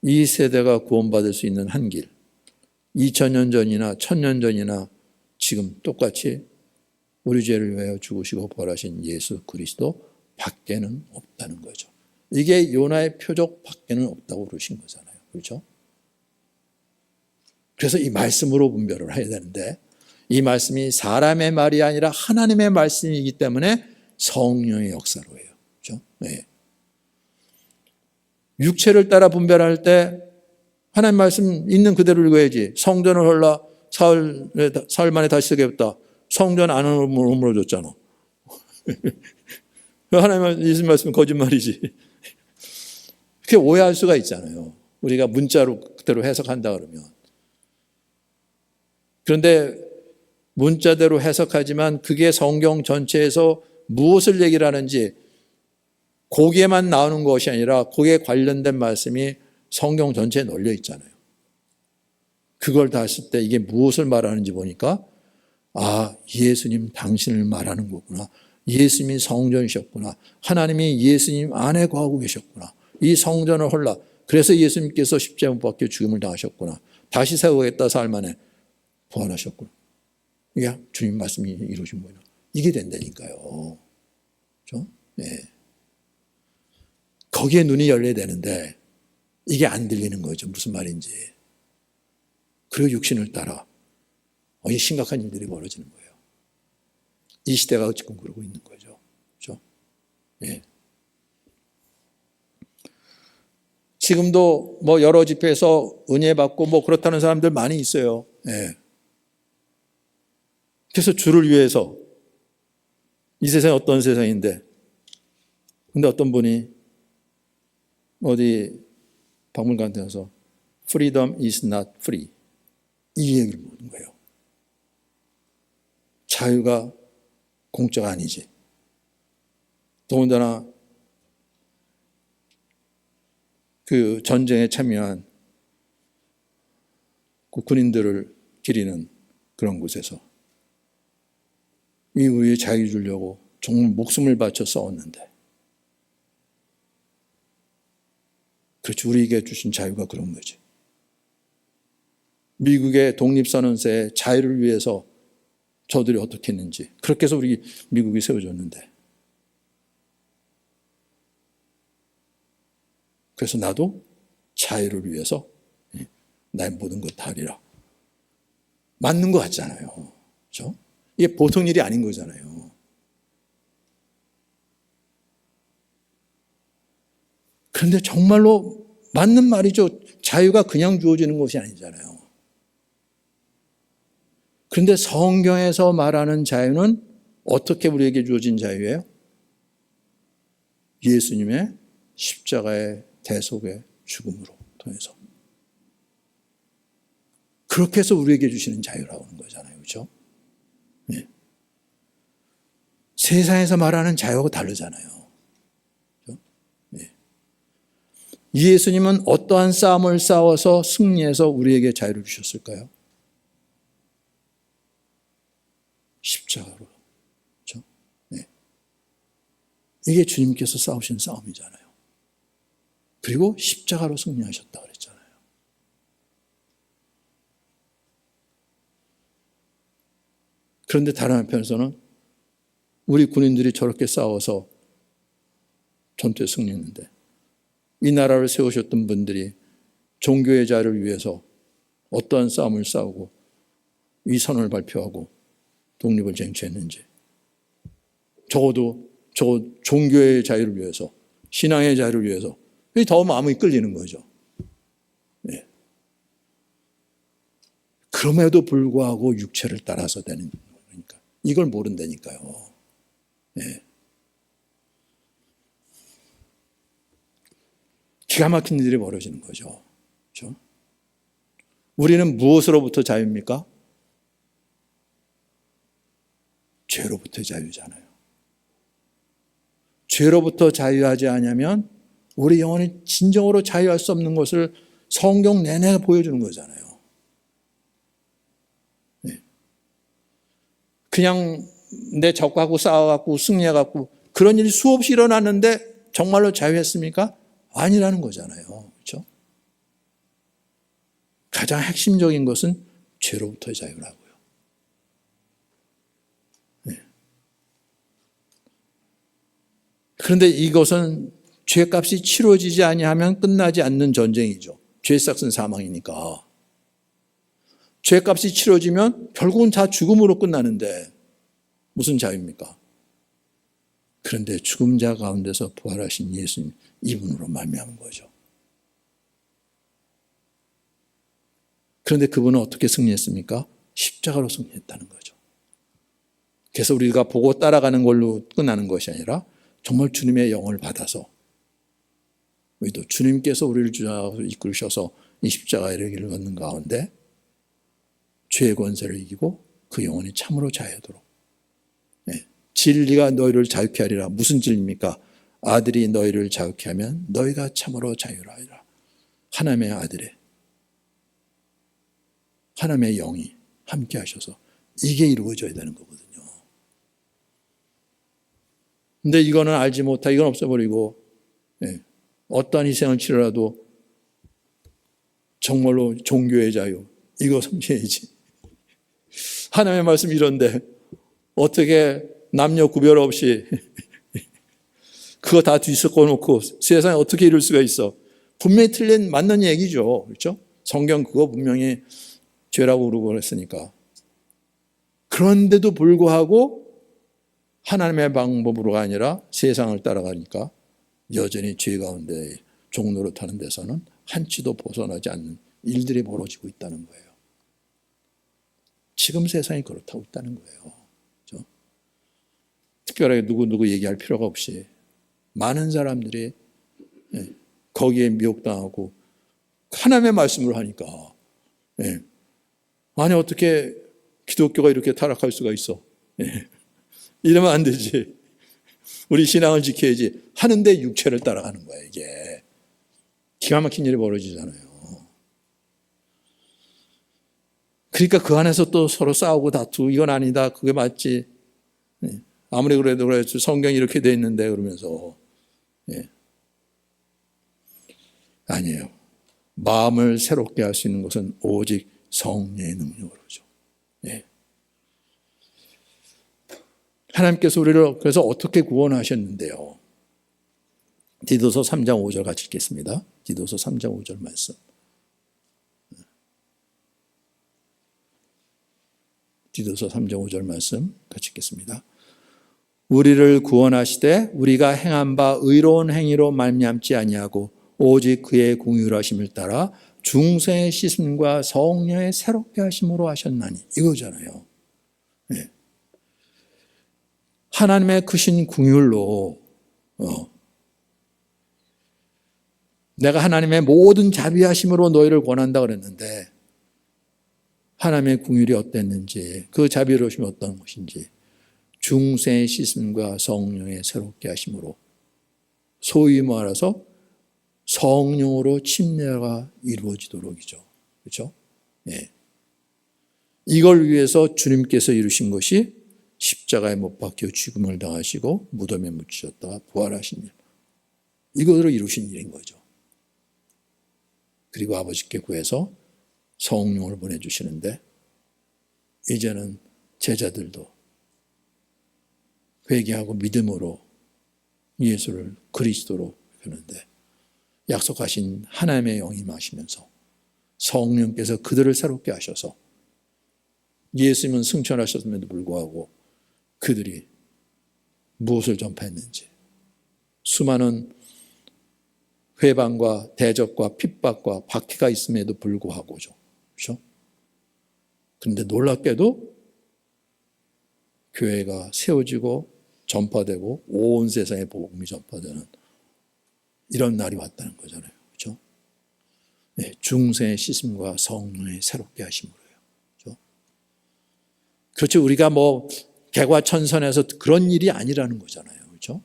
이 세대가 구원받을 수 있는 한 길, 2000년 전이나 1000년 전이나 지금 똑같이 우리 죄를 위하여 죽으시고 부활하신 예수 그리스도 밖에는 없다는 거죠. 이게 요나의 표적 밖에는 없다고 그러신 거잖아요. 그렇죠? 그래서 이 말씀으로 분별을 해야 되는데 이 말씀이 사람의 말이 아니라 하나님의 말씀이기 때문에 성령의 역사로 해요. 그렇죠? 네. 육체를 따라 분별할 때 하나님 말씀 있는 그대로 읽어야지. 성전을 헐라 사흘 만에 다시 쓰게 했다. 성전 안으로 허물어졌잖아. 하나님 예수님 말씀은 거짓말이지. 그렇게 오해할 수가 있잖아요. 우리가 문자로 그대로 해석한다 그러면. 그런데 문자대로 해석하지만 그게 성경 전체에서 무엇을 얘기를 하는지 거기에만 나오는 것이 아니라 거기에 관련된 말씀이 성경 전체에 널려 있잖아요. 그걸 다 했을 때 이게 무엇을 말하는지 보니까 아, 예수님 당신을 말하는 거구나. 예수님이 성전이셨구나. 하나님이 예수님 안에 거하고 계셨구나. 이 성전을 헐라. 그래서 예수님께서 십자가 못 박혀 죽음을 당하셨구나. 다시 세우겠다 사흘 만에 부활하셨구나. 이게 주님 말씀이 이루어진 거예요. 이게 된다니까요. 그렇죠? 네. 거기에 눈이 열려야 되는데 이게 안 들리는 거죠. 무슨 말인지. 그리고 육신을 따라 이 심각한 일들이 벌어지는 거예요. 이 시대가 지금 그러고 있는 거죠. 그렇죠? 네. 지금도 뭐 여러 집회에서 은혜 받고 뭐 그렇다는 사람들 많이 있어요. 네. 그래서 주를 위해서 이 세상이 어떤 세상인데 근데 어떤 분이 어디 박물관 가서 Freedom is not free 이 얘기를 묻는 거예요. 자유가 공짜가 아니지. 더군다나 그 전쟁에 참여한 그 군인들을 기리는 그런 곳에서 이 우리의 자유 주려고 정말 목숨을 바쳐 싸웠는데 그렇죠. 우리에게 주신 자유가 그런 거지. 미국의 독립선언서의 자유를 위해서 저들이 어떻게 했는지 그렇게 해서 우리 미국이 세워졌는데 그래서 나도 자유를 위해서 나의 모든 것 다 하리라. 맞는 것 같잖아요. 그렇죠? 이게 보통 일이 아닌 거잖아요. 그런데 정말로 맞는 말이죠. 자유가 그냥 주어지는 것이 아니잖아요. 그런데 성경에서 말하는 자유는 어떻게 우리에게 주어진 자유예요? 예수님의 십자가의 대속의 죽음으로 통해서. 그렇게 해서 우리에게 주시는 자유라고 하는 거잖아요. 그렇죠? 네. 세상에서 말하는 자유하고 다르잖아요. 그렇죠? 네. 예수님은 어떠한 싸움을 싸워서 승리해서 우리에게 자유를 주셨을까요? 십자가로. 그렇죠? 네. 이게 주님께서 싸우신 싸움이잖아요. 그리고 십자가로 승리하셨다 그랬잖아요. 그런데 다른 한편에서는 우리 군인들이 저렇게 싸워서 전투에 승리했는데 이 나라를 세우셨던 분들이 종교의 자유를 위해서 어떠한 싸움을 싸우고 이 선언을 발표하고 독립을 쟁취했는지, 적어도 저 종교의 자유를 위해서, 신앙의 자유를 위해서 더 마음이 끌리는 거죠. 네. 그럼에도 불구하고 육체를 따라서 되는 거니까 이걸 모른다니까요. 네. 기가 막힌 일이 벌어지는 거죠. 그렇죠? 우리는 무엇으로부터 자유입니까? 죄로부터의 자유잖아요. 죄로부터 자유하지 않으면 우리 영혼이 진정으로 자유할 수 없는 것을 성경 내내 보여주는 거잖아요. 네. 그냥 내 적하고 싸워갖고 승리해갖고 그런 일이 수없이 일어났는데 정말로 자유했습니까? 아니라는 거잖아요. 그렇죠? 가장 핵심적인 것은 죄로부터의 자유라고요. 네. 그런데 이것은 죄값이 치러지지 아니하면 끝나지 않는 전쟁이죠. 죄값은 사망이니까. 죄값이 치러지면 결국은 다 죽음으로 끝나는데 무슨 자유입니까? 그런데 죽은 자 가운데서 부활하신 예수님, 이분으로 말미암은 거죠. 그런데 그분은 어떻게 승리했습니까? 십자가로 승리했다는 거죠. 그래서 우리가 보고 따라가는 걸로 끝나는 것이 아니라 정말 주님의 영을 받아서 우리도 주님께서 우리를 주장하고 이끌으셔서 이 십자가의 길을 걷는 가운데 죄의 권세를 이기고 그 영혼이 참으로 자유하도록, 네. 진리가 너희를 자유케 하리라. 무슨 진리입니까? 아들이 너희를 자유케 하면 너희가 참으로 자유하리라. 하나님의 아들의, 하나님의 영이 함께 하셔서 이게 이루어져야 되는 거거든요. 근데 이거는 알지 못하고 이건 없애버리고, 네. 어떠한 희생을 치르라도 정말로 종교의 자유, 이거 섬겨야지. 하나님의 말씀이 이런데 어떻게 남녀 구별 없이 그거 다 뒤섞어 놓고 세상에 어떻게 이룰 수가 있어? 분명히 틀린 맞는 얘기죠. 그렇죠? 성경 그거 분명히 죄라고 그러고 그랬으니까. 그런데도 불구하고 하나님의 방법으로가 아니라 세상을 따라가니까 여전히 죄 가운데 종노릇하는 데서는 한치도 벗어나지 않는 일들이 벌어지고 있다는 거예요. 지금 세상이 그렇다고 있다는 거예요. 그렇죠? 특별하게 누구 얘기할 필요가 없이 많은 사람들이 거기에 미혹당하고 하나님의 말씀을 하니까, 아니 어떻게 기독교가 이렇게 타락할 수가 있어? 이러면 안 되지. 우리 신앙을 지켜야지 하는데 육체를 따라가는 거야. 이게 기가 막힌 일이 벌어지잖아요. 그러니까 그 안에서 또 서로 싸우고 다투고 이건 아니다, 그게 맞지, 아무리 그래도 그래 성경이 이렇게 돼 있는데 그러면서, 아니에요. 마음을 새롭게 할 수 있는 것은 오직 성령의 능력으로죠. 하나님께서 우리를 그래서 어떻게 구원하셨는데요? 디도서 3장 5절 같이 읽겠습니다. 디도서 3장 5절 말씀. 디도서 3장 5절 말씀 같이 읽겠습니다. 우리를 구원하시되 우리가 행한 바 의로운 행위로 말미암지 아니하고 오직 그의 공의로하심을 따라 중생의 씻음과 성령의 새롭게 하심으로 하셨나니, 이거잖아요. 하나님의 크신 긍휼로 내가 하나님의 모든 자비하심으로 너희를 권한다 그랬는데 하나님의 긍휼이 어땠는지, 그 자비로우심이 어떤 것인지 중생의 씻음과 성령의 새롭게 하심으로, 소위 말해서 성령으로 침례가 이루어지도록이죠. 그렇죠? 이걸 위해서 주님께서 이루신 것이 십자가에 못 박혀 죽음을 당하시고 무덤에 묻히셨다가 부활하신 일. 이것으로 이루신 일인 거죠. 그리고 아버지께 구해서 성령을 보내주시는데 이제는 제자들도 회개하고 믿음으로 예수를 그리스도로 하는데 약속하신 하나님의 영이 임하시면서 성령께서 그들을 새롭게 하셔서 예수님은 승천하셨음에도 불구하고 그들이 무엇을 전파했는지 수많은 회방과 대적과 핍박과 박해가 있음에도 불구하고죠. 그렇죠? 그런데 놀랍게도 교회가 세워지고 전파되고 온 세상에 복음이 전파되는 이런 날이 왔다는 거잖아요. 그렇죠? 네, 중생의 씻음과 성령의 새롭게 하심으로요. 그렇죠? 그렇죠. 우리가 뭐 개과천선해서 그런 일이 아니라는 거잖아요. 그렇죠?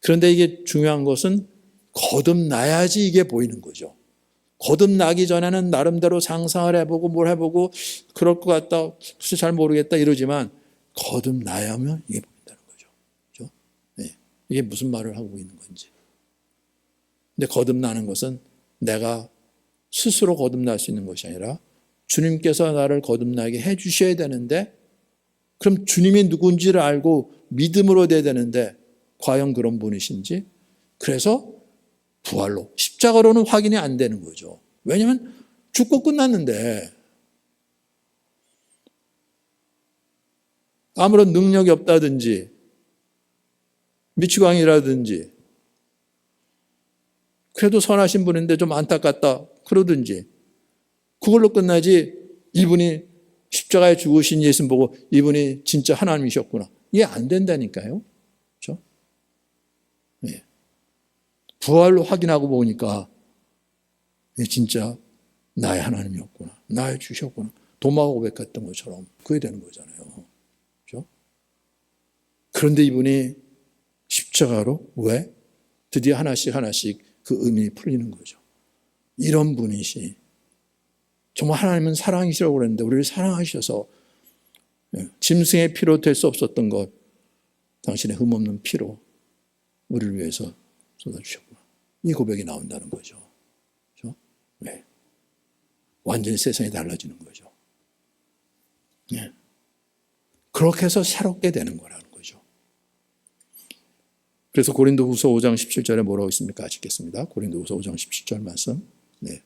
그런데 이게 중요한 것은 거듭나야지 이게 보이는 거죠. 거듭나기 전에는 나름대로 상상을 해보고 뭘 해보고 그럴 것 같다, 글쎄 잘 모르겠다 이러지만 거듭나야면 이게 보인다는 거죠. 그렇죠? 네. 이게 무슨 말을 하고 있는 건지. 근데 거듭나는 것은 내가 스스로 거듭날 수 있는 것이 아니라 주님께서 나를 거듭나게 해 주셔야 되는데 그럼 주님이 누군지를 알고 믿음으로 돼야 되는데 과연 그런 분이신지 그래서 부활로 십자가로는 확인이 안 되는 거죠. 왜냐하면 죽고 끝났는데 아무런 능력이 없다든지 미치광이라든지 그래도 선하신 분인데 좀 안타깝다 그러든지 그걸로 끝나지 이분이 십자가에 죽으신 예수님 보고 이분이 진짜 하나님이셨구나. 이게 안 된다니까요. 그렇죠? 예. 부활로 확인하고 보니까 진짜 나의 하나님이었구나. 나의 주셨구나. 도마 고백했던 것처럼 그게 되는 거잖아요. 그렇죠? 그런데 이분이 십자가로 왜? 드디어 하나씩 그 의미 풀리는 거죠. 이런 분이시. 정말 하나님은 사랑이시라고 그랬는데 우리를 사랑하셔서 짐승의 피로 될 수 없었던 것 당신의 흠없는 피로 우리를 위해서 쏟아주셨구나. 이 고백이 나온다는 거죠. 그렇죠? 네. 완전히 세상이 달라지는 거죠. 네. 그렇게 해서 새롭게 되는 거라는 거죠. 그래서 고린도후서 5장 17절에 뭐라고 있습니까? 같이 읽겠습니다. 고린도후서 5장 17절 말씀. 네.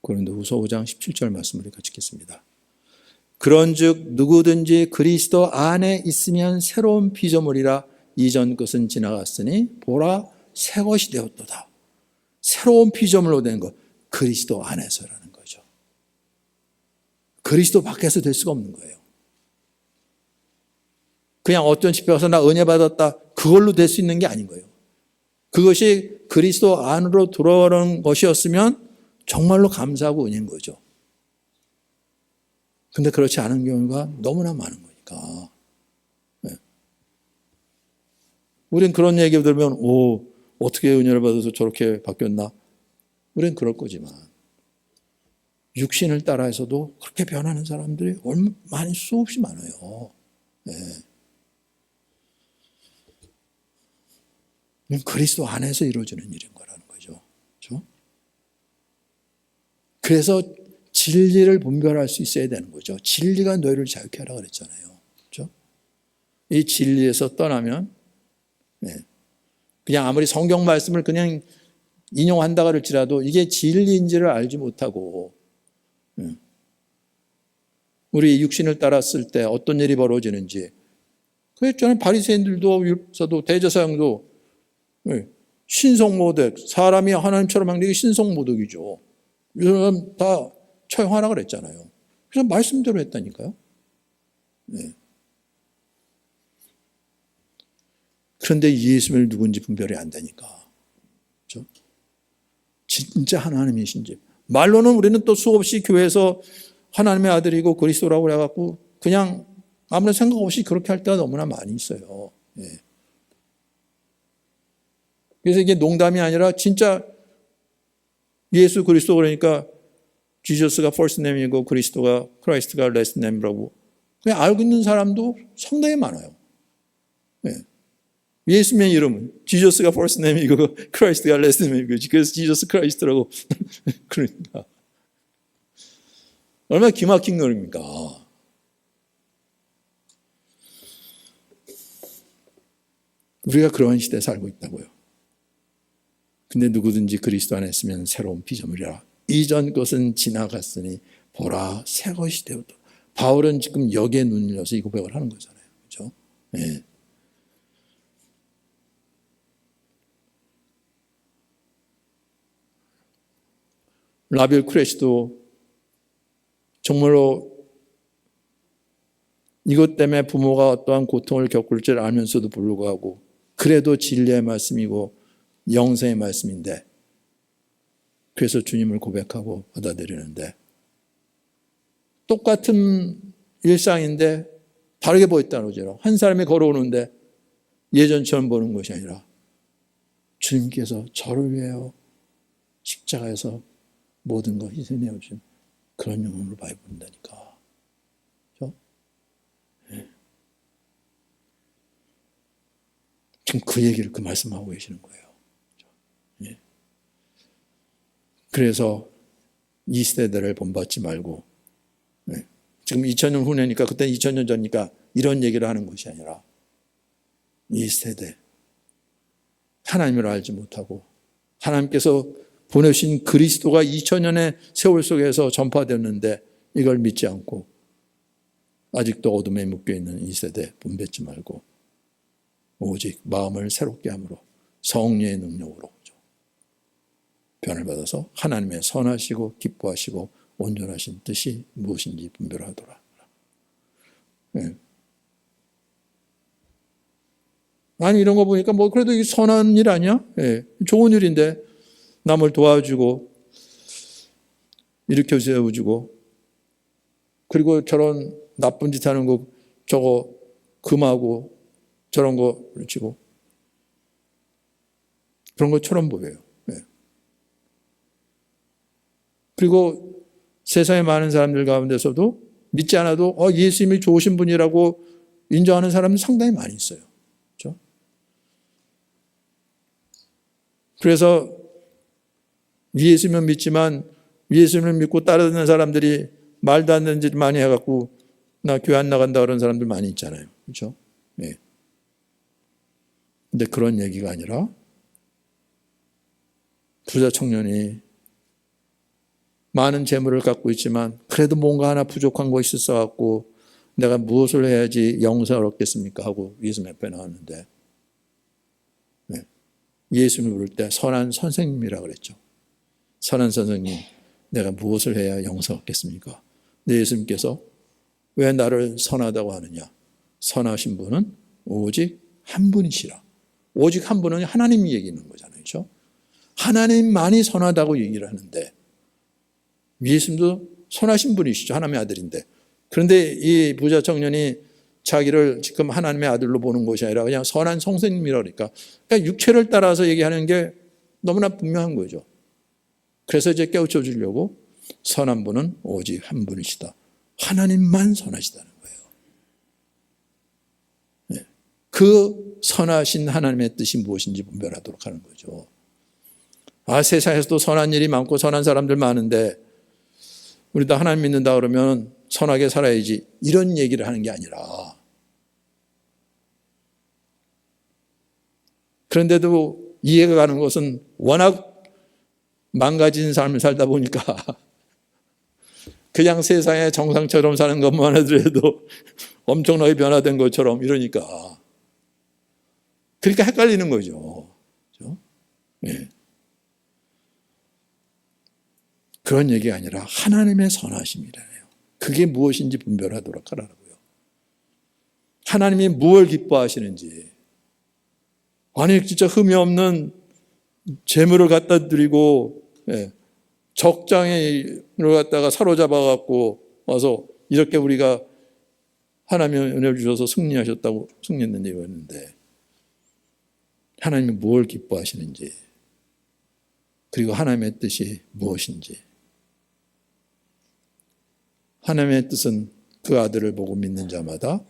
고린도후서 5장 17절 말씀을 같이 읽겠습니다. 그런즉 누구든지 그리스도 안에 있으면 새로운 피조물이라 이전 것은 지나갔으니 보라 새 것이 되었도다. 새로운 피조물로 된 것 그리스도 안에서라는 거죠. 그리스도 밖에서 될 수가 없는 거예요. 그냥 어떤 집에 가서 나 은혜 받았다 그걸로 될 수 있는 게 아닌 거예요. 그것이 그리스도 안으로 들어오는 것이었으면 정말로 감사하고 은혜인 거죠. 근데 그렇지 않은 경우가 너무나 많은 거니까. 네. 우린 그런 얘기 들으면 어떻게 은혜를 받아서 저렇게 바뀌었나? 우린 그럴 거지만 육신을 따라해서도 그렇게 변하는 사람들이 많이 수없이 많아요. 네. 그리스도 안에서 이루어지는 일인 거라는 거죠. 그렇죠? 그래서 진리를 분별할 수 있어야 되는 거죠. 진리가 너희를 자유케 하라 그랬잖아요. 그렇죠? 이 진리에서 떠나면 그냥 아무리 성경 말씀을 그냥 인용한다 할지라도 이게 진리인지를 알지 못하고 우리 육신을 따랐을 때 어떤 일이 벌어지는지 그랬잖아요. 바리새인들도 대제사장도 신성모독 사람이 하나님처럼 하는 게 신성모독이죠. 이 사람 다 처형하라 그랬잖아요. 그래서 말씀대로 했다니까요. 네. 그런데 예수님을 누군지 분별이 안 되니까. 그렇죠? 진짜 하나님이신지. 말로는 우리는 또 수없이 교회에서 하나님의 아들이고 그리스도라고 그래갖고 그냥 아무런 생각 없이 그렇게 할 때가 너무나 많이 있어요. 네. 그래서 이게 농담이 아니라 진짜 예수 그리스도 그러니까 지저스가 first name이고 크라이스트가 last name라고 그냥 알고 있는 사람도 상당히 많아요. 네. 예수님의 이름은 지저스가 first name이고 크라이스트가 last name이고 그래서 지저스 크라이스트라고 그러니까 얼마나 기막힌 노래입니까? 우리가 그런 시대에 살고 있다고요. 근데 누구든지 그리스도 안에 있으면 새로운 피조물이라. 이전 것은 지나갔으니 보라 새 것이 되었다. 바울은 지금 여기에 눈여서 이 고백을 하는 거잖아요. 그렇죠? 네. 라비엘 쿠레시도 정말로 이것 때문에 부모가 어떠한 고통을 겪을 줄 알면서도 불구하고 그래도 진리의 말씀이고 영생의 말씀인데 그래서 주님을 고백하고 받아들이는데 똑같은 일상인데 다르게 보였다는 거죠. 한 사람이 걸어오는데 예전처럼 보는 것이 아니라 주님께서 저를 위하여 십자가에서 모든 걸 희생해 주신 그런 영혼으로 바라본다니까. 그렇죠? 네. 지금 그 얘기를 그 말씀하고 계시는 거예요. 네. 그래서 이 세대를 본받지 말고 네. 지금 2000년 후내니까 그때 2000년 전이니까 이런 얘기를 하는 것이 아니라 이 세대 하나님을 알지 못하고 하나님께서 보내신 그리스도가 2000년의 세월 속에서 전파되었는데 이걸 믿지 않고 아직도 어둠에 묶여있는 이 세대 분別말고 오직 마음을 새롭게 함으로 성령의 능력으로 변을 받아서 하나님의 선하시고 기뻐하시고 온전하신 뜻이 무엇인지 분별하더라. 네. 아니 이런 거 보니까 뭐 그래도 이게 선한 일 아니야? 네. 좋은 일인데 남을 도와주고 일으켜 세워주고 그리고 저런 나쁜 짓 하는 거 저거 금하고 저런 거 그렇지고 그런 것처럼 보여요. 네. 그리고 세상에 많은 사람들 가운데서도 믿지 않아도 예수님이 좋으신 분이라고 인정하는 사람은 상당히 많이 있어요. 그렇죠? 그래서 예수님은 믿지만 예수님을 믿고 따르는 사람들이 말도 안 되는 짓 많이 해갖고 나 교회 안 나간다 그런 사람들 많이 있잖아요. 그렇죠? 네. 근데 그런 얘기가 아니라 부자 청년이 많은 재물을 갖고 있지만 그래도 뭔가 하나 부족한 것이 있어갖고 내가 무엇을 해야지 영생을 얻겠습니까? 하고 예수님 앞에 나왔는데 네. 예수님을 부를 때 선한 선생님이라고 그랬죠. 선한 선생님, 내가 무엇을 해야 영생을 얻겠습니까? 근데 예수님께서 왜 나를 선하다고 하느냐? 선하신 분은 오직 한 분이시라. 오직 한 분은 하나님이 얘기하는 거잖아요. 그렇죠? 하나님만이 선하다고 얘기를 하는데 예수님도 선하신 분이시죠. 하나님의 아들인데. 그런데 이 부자 청년이 자기를 지금 하나님의 아들로 보는 것이 아니라 그냥 선한 선생님이라고 그러니까 육체를 따라서 얘기하는 게 너무나 분명한 거죠. 그래서 이제 깨우쳐 주려고 선한 분은 오직 한 분이시다. 하나님만 선하시다는 거예요. 네. 그 선하신 하나님의 뜻이 무엇인지 분별하도록 하는 거죠. 세상에서도 선한 일이 많고 선한 사람들 많은데 우리도 하나님 믿는다 그러면 선하게 살아야지 이런 얘기를 하는 게 아니라 그런데도 이해가 가는 것은 워낙 망가진 삶을 살다 보니까 그냥 세상에 정상처럼 사는 것만 해도 엄청나게 변화된 것처럼 이러니까 그러니까 헷갈리는 거죠. 그렇죠? 네. 그런 얘기가 아니라 하나님의 선하심이라네요. 그게 무엇인지 분별하도록 하라고요. 하나님이 무엇을 기뻐하시는지 아니 진짜 흠이 없는 재물을 갖다 드리고 적장을 갖다가 사로잡아 갖고 와서 이렇게 우리가 하나님의 은혜를 주셔서 승리하셨다고 승리했는데 이랬는데 하나님이 뭘 기뻐하시는지 그리고 하나님의 뜻이 무엇인지 하나님의 뜻은 그 아들을 보고 믿는 자마다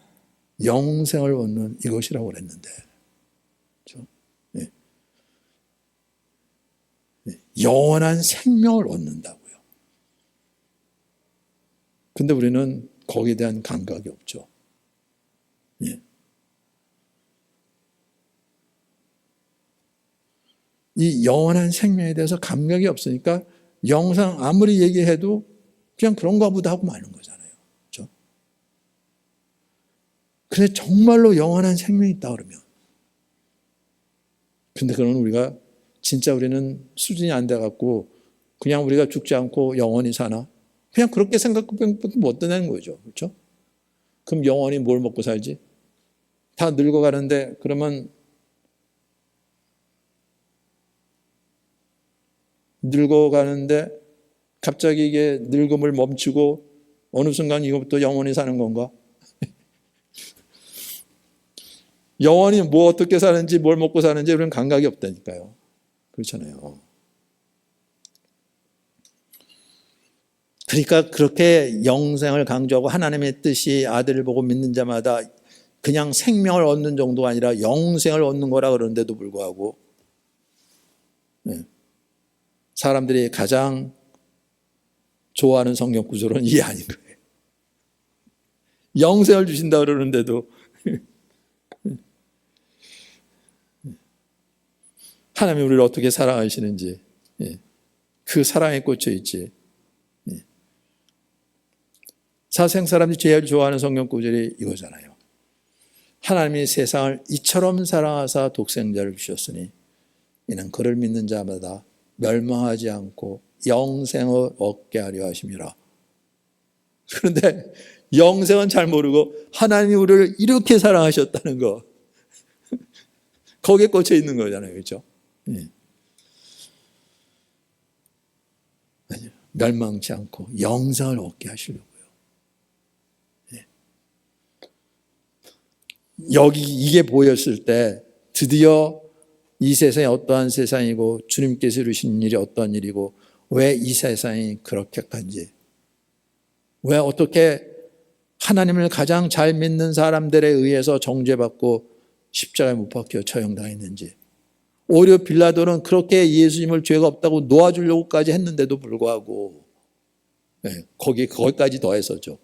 영생을 얻는 이것이라고 그랬는데, 그렇죠? 예. 영원한 생명을 얻는다고요. 근데 우리는 거기에 대한 감각이 없죠. 예. 이 영원한 생명에 대해서 감각이 없으니까 영상 아무리 얘기해도 그냥 그런가 보다 하고 마는 거잖아요. 그렇죠? 근데 정말로 영원한 생명이 있다 그러면, 근데 그건 우리가 진짜 우리는 수준이 안 돼갖고 그냥 우리가 죽지 않고 영원히 사나? 그냥 그렇게 생각밖에 못 드는 거죠. 그렇죠? 그럼 영원히 뭘 먹고 살지? 다 늙어가는데 그러면 늙어가는데 갑자기 이게 늙음을 멈추고 어느 순간 이것부터 영원히 사는 건가? 영원히 뭐 어떻게 사는지 뭘 먹고 사는지 그런 감각이 없다니까요. 그렇잖아요. 그러니까 그렇게 영생을 강조하고 하나님의 뜻이 아들을 보고 믿는 자마다 그냥 생명을 얻는 정도가 아니라 영생을 얻는 거라 그러는데도 불구하고 사람들이 가장 좋아하는 성경 구조로는 이게 아닌 거예요. 영생을 주신다 그러는데도 하나님이 우리를 어떻게 사랑하시는지, 그 사랑에 꽂혀 있지. 사생 사람들이 제일 좋아하는 성경 구절이 이거잖아요. 하나님이 세상을 이처럼 사랑하사 독생자를 주셨으니 이는 그를 믿는 자마다 멸망하지 않고 영생을 얻게 하려 하심이라. 그런데 영생은 잘 모르고 하나님이 우리를 이렇게 사랑하셨다는 거, 거기에 꽂혀 있는 거잖아요. 그렇죠? 멸망치 않고 영생을 얻게 하시려고요. 여기 이게 보였을 때 드디어 이 세상이 어떠한 세상이고 주님께서 이루신 일이 어떤 일이고 왜 이 세상이 그렇게까지, 왜 어떻게 하나님을 가장 잘 믿는 사람들에 의해서 정죄받고 십자가에 못 박혀 처형당했는지, 오히려 빌라도는 그렇게 예수님을 죄가 없다고 놓아주려고까지 했는데도 불구하고 거기까지 더해서죠.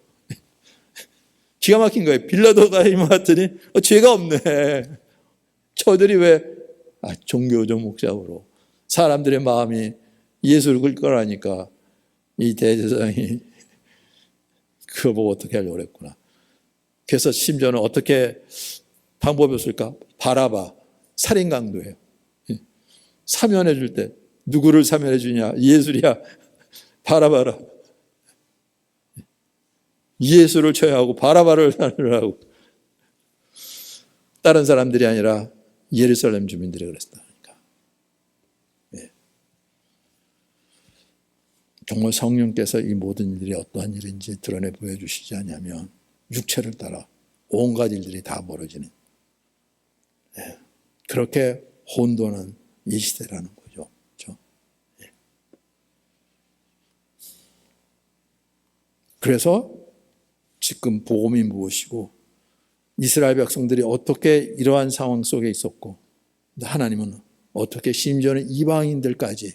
기가 막힌 거예요. 빌라도가 힘을 봤더니 죄가 없네. 저들이 왜 종교적 목적으로 사람들의 마음이 예수를 끌거라니까 이 대제사장이 그거 보고 어떻게 하려고 그랬구나. 그래서 심지어는 어떻게 방법이 없을까? 바라바, 살인 강도예요. 사면해 줄 때 누구를 사면해 주냐? 예수야, 바라바라. 예수를 쳐야 하고 바라바를 살으라고. 다른 사람들이 아니라 예루살렘 주민들이 그랬다니까. 정말 성령께서 이 모든 일이 어떠한 일인지 드러내 보여주시지 않냐면 육체를 따라 온갖 일들이 다 벌어지는, 그렇게 혼돈은 이 시대라는 거죠. 그렇죠? 그래서 지금 복음이 무엇이고 이스라엘 백성들이 어떻게 이러한 상황 속에 있었고 하나님은 어떻게 심지어는 이방인들까지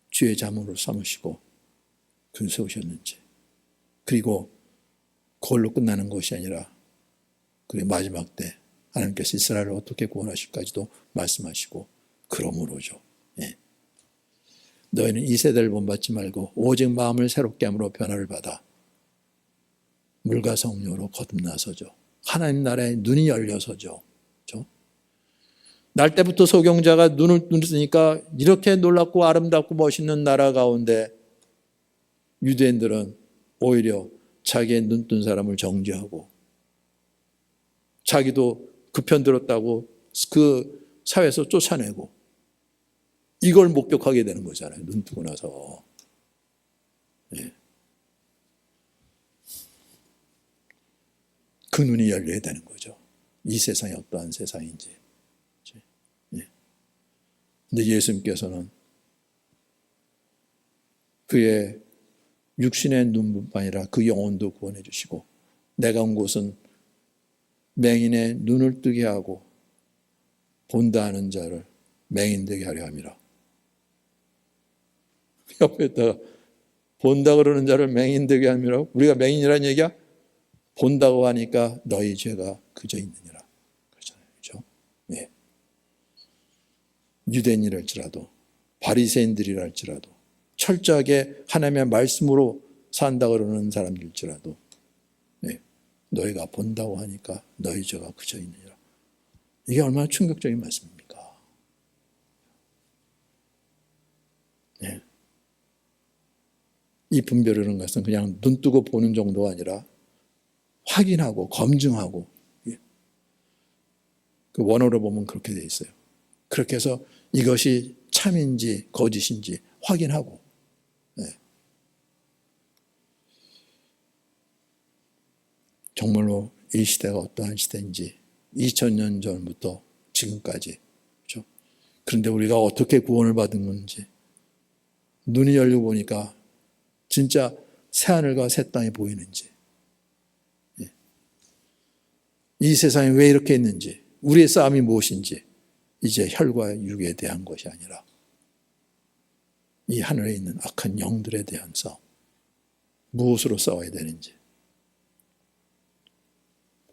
주의 자문으로 삼으시고 세우셨는지, 그리고 그걸로 끝나는 것이 아니라 그리고 마지막 때 하나님께서 이스라엘을 어떻게 구원하실까지도 말씀하시고, 그러므로죠. 너희는 이 세대를 본받지 말고 오직 마음을 새롭게 함으로 변화를 받아 물과 성령으로 거듭나서죠. 하나님 나라에 눈이 열려서죠. 그렇죠? 날 때부터 소경자가 눈을 뜨니까 이렇게 놀랍고 아름답고 멋있는 나라 가운데 유대인들은 오히려 자기의 눈뜬 사람을 정죄하고 자기도 그 편 들었다고 그 사회에서 쫓아내고 이걸 목격하게 되는 거잖아요. 눈 뜨고 나서. 그 눈이 열려야 되는 거죠. 이 세상이 어떠한 세상인지. 근데 예수님께서는 그의 육신의 눈뿐만 아니라 그 영혼도 구원해 주시고 내가 온 곳은 맹인의 눈을 뜨게 하고 본다 하는 자를 맹인되게 하려 함이라. 옆에다가 본다 그러는 자를 맹인되게 함이라. 우리가 맹인이라는 얘기야? 본다고 하니까 너희 죄가 그저 있느니라. 그렇잖아요. 그렇죠? 네. 유대인이랄지라도 바리새인들이랄지라도 철저하게 하나님의 말씀으로 산다 그러는 사람들일지라도 네. 너희가 본다고 하니까 너희 죄가 그저 있느니라. 이게 얼마나 충격적인 말씀입니까? 네. 이 분별이라는 것은 그냥 눈 뜨고 보는 정도가 아니라 확인하고 검증하고 그 원어로 보면 그렇게 돼 있어요. 그렇게 해서 이것이 참인지 거짓인지 확인하고 네. 정말로 이 시대가 어떠한 시대인지 2000년 전부터 지금까지 그렇죠? 그런데 우리가 어떻게 구원을 받은 건지 눈이 열리고 보니까 진짜 새하늘과 새 땅이 보이는지 이 세상이 왜 이렇게 있는지 우리의 싸움이 무엇인지 이제 혈과 육에 대한 것이 아니라 이 하늘에 있는 악한 영들에 대한 싸움 무엇으로 싸워야 되는지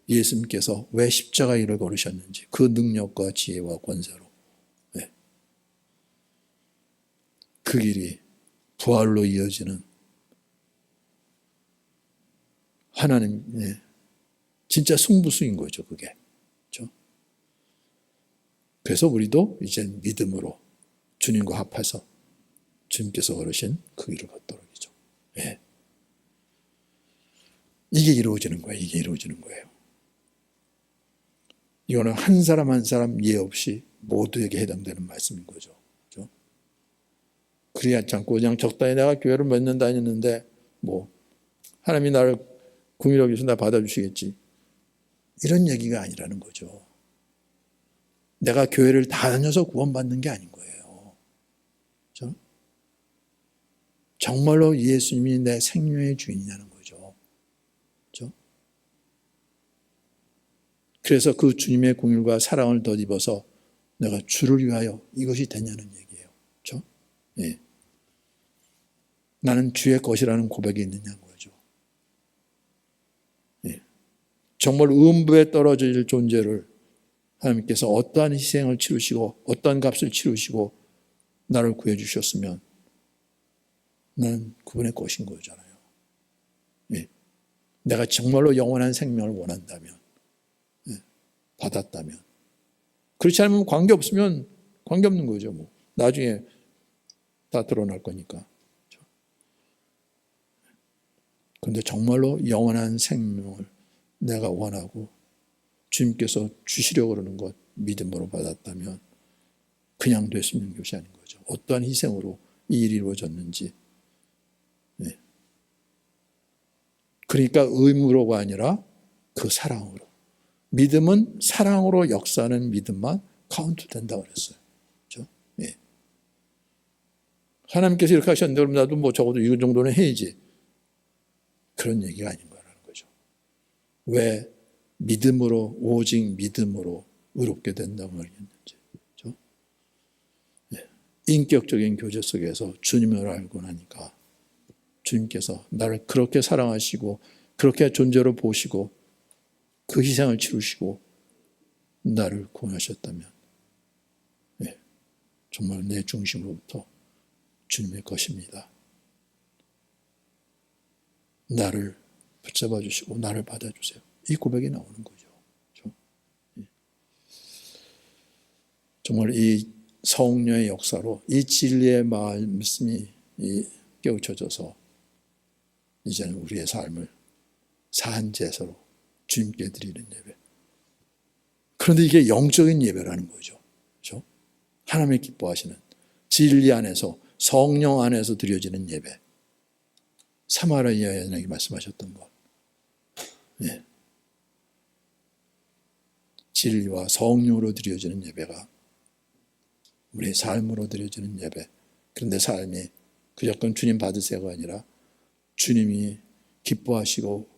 예수님께서 왜 십자가 일을 걸으셨는지 그 능력과 지혜와 권세로 네. 그 길이 부활로 이어지는 하나님의 진짜 승부수인 거죠, 그게. 그렇죠? 그래서 우리도 이제 믿음으로 주님과 합해서 주님께서 걸으신 그 길을 걷도록이죠. 예. 이게 이루어지는 거예요. 이게 이루어지는 거예요. 이거는 한 사람 한 사람 예 없이 모두에게 해당되는 말씀인 거죠. 그렇죠? 그리 않지 않고 그냥 적당히 내가 교회를 몇 년 다녔는데 뭐 하나님이 나를 궁유롭게 해서 나 받아주시겠지. 이런 얘기가 아니라는 거죠. 내가 교회를 다 다녀서 구원받는 게 아닌 거예요. 그렇죠? 정말로 예수님이 내 생명의 주인이냐는 거죠. 그렇죠? 그래서 그 주님의 공율과 사랑을 덧입어서 내가 주를 위하여 이것이 되냐는 얘기예요. 그렇죠? 예. 나는 주의 것이라는 고백이 있느냐는 거죠. 예. 정말 음부에 떨어질 존재를 하나님께서 어떠한 희생을 치르시고 어떠한 값을 치르시고 나를 구해주셨으면 나는 그분의 것인 거잖아요. 예. 내가 정말로 영원한 생명을 원한다면 예. 받았다면 그렇지 않으면 관계없으면 관계없는 거죠. 뭐. 나중에 다 드러날 거니까. 그런데 정말로 영원한 생명을 내가 원하고 주님께서 주시려고 그러는 것 믿음으로 받았다면 그냥 됐으면 것이 아닌 거죠. 어떠한 희생으로 이 일이 이루어졌는지. 네. 그러니까 의무로가 아니라 그 사랑으로. 믿음은 사랑으로 역사하는 믿음만 카운트 된다고 그랬어요. 그렇죠? 네. 하나님께서 이렇게 하셨는데 그럼 나도 뭐 적어도 이 정도는 해야지. 그런 얘기가 아닌 거라는 거죠. 왜 믿음으로 오직 믿음으로 의롭게 된다고 말했는지. 그렇죠? 네. 인격적인 교제 속에서 주님을 알고 나니까 주님께서 나를 그렇게 사랑하시고 그렇게 존재로 보시고 그 희생을 치르시고 나를 구원하셨다면 네. 정말 내 중심으로부터 주님의 것입니다. 나를 붙잡아 주시고 나를 받아주세요. 이 고백이 나오는 거죠. 그렇죠? 정말 이 성령의 역사로 이 진리의 말씀이 깨우쳐져서 이제는 우리의 삶을 사한제사로 주님께 드리는 예배. 그런데 이게 영적인 예배라는 거죠. 그렇죠? 하나님이 기뻐하시는 진리 안에서 성령 안에서 드려지는 예배. 사마리아 여인에게 말씀하셨던 것. 네. 진리와 성령으로 드려지는 예배가 우리의 삶으로 드려지는 예배. 그런데 삶이 무조건 주님 받으세요가 아니라 주님이 기뻐하시고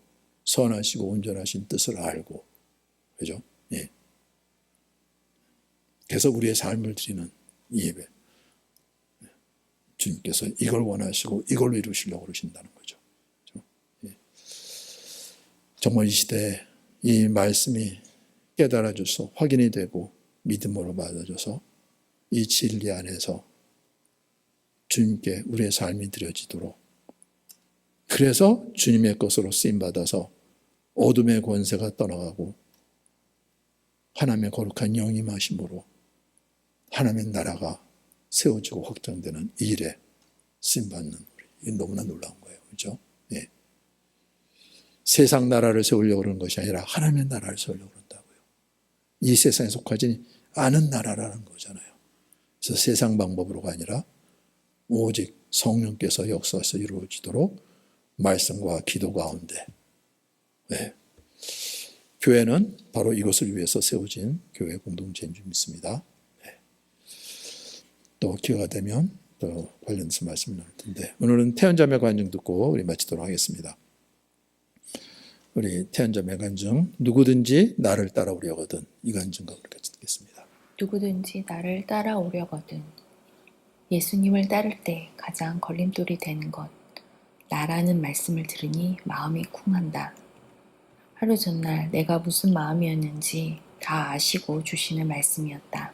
선하시고 온전하신 뜻을 알고, 그죠? 예. 그래서 우리의 삶을 드리는 이 예배, 주님께서 이걸 원하시고 이걸로 이루시려고 그러신다는 거죠. 그죠? 예. 정말 이 시대에 이 말씀이 깨달아져서 확인이 되고 믿음으로 받아져서 이 진리 안에서 주님께 우리의 삶이 드려지도록, 그래서 주님의 것으로 쓰임받아서 어둠의 권세가 떠나가고 하나님의 거룩한 영이 임하심으로 하나님의 나라가 세워지고 확장되는 이 일에 쓰임받는 우리, 이게 너무나 놀라운 거예요. 그렇죠? 예. 세상 나라를 세우려고 그러는 것이 아니라 하나님의 나라를 세우려고 그런다고요. 이 세상에 속하지 않은 나라라는 거잖아요. 그래서 세상 방법으로가 아니라 오직 성령께서 역사해서 이루어지도록 말씀과 기도 가운데, 네. 교회는 바로 이것을 위해서 세워진 교회 공동체인 줄 믿습니다. 네. 또 기회가 되면 또 관련해서 말씀을 나눌 텐데, 오늘은 태연자매 간증 듣고 우리 마치도록 하겠습니다. 우리 태연자매 간증, 누구든지 나를 따라오려거든, 이 간증과 우리 같이 듣겠습니다. 누구든지 나를 따라오려거든. 예수님을 따를 때 가장 걸림돌이 되는 것, 나라는 말씀을 들으니 마음이 쿵한다. 하루 전날 내가 무슨 마음이었는지 다 아시고 주시는 말씀이었다.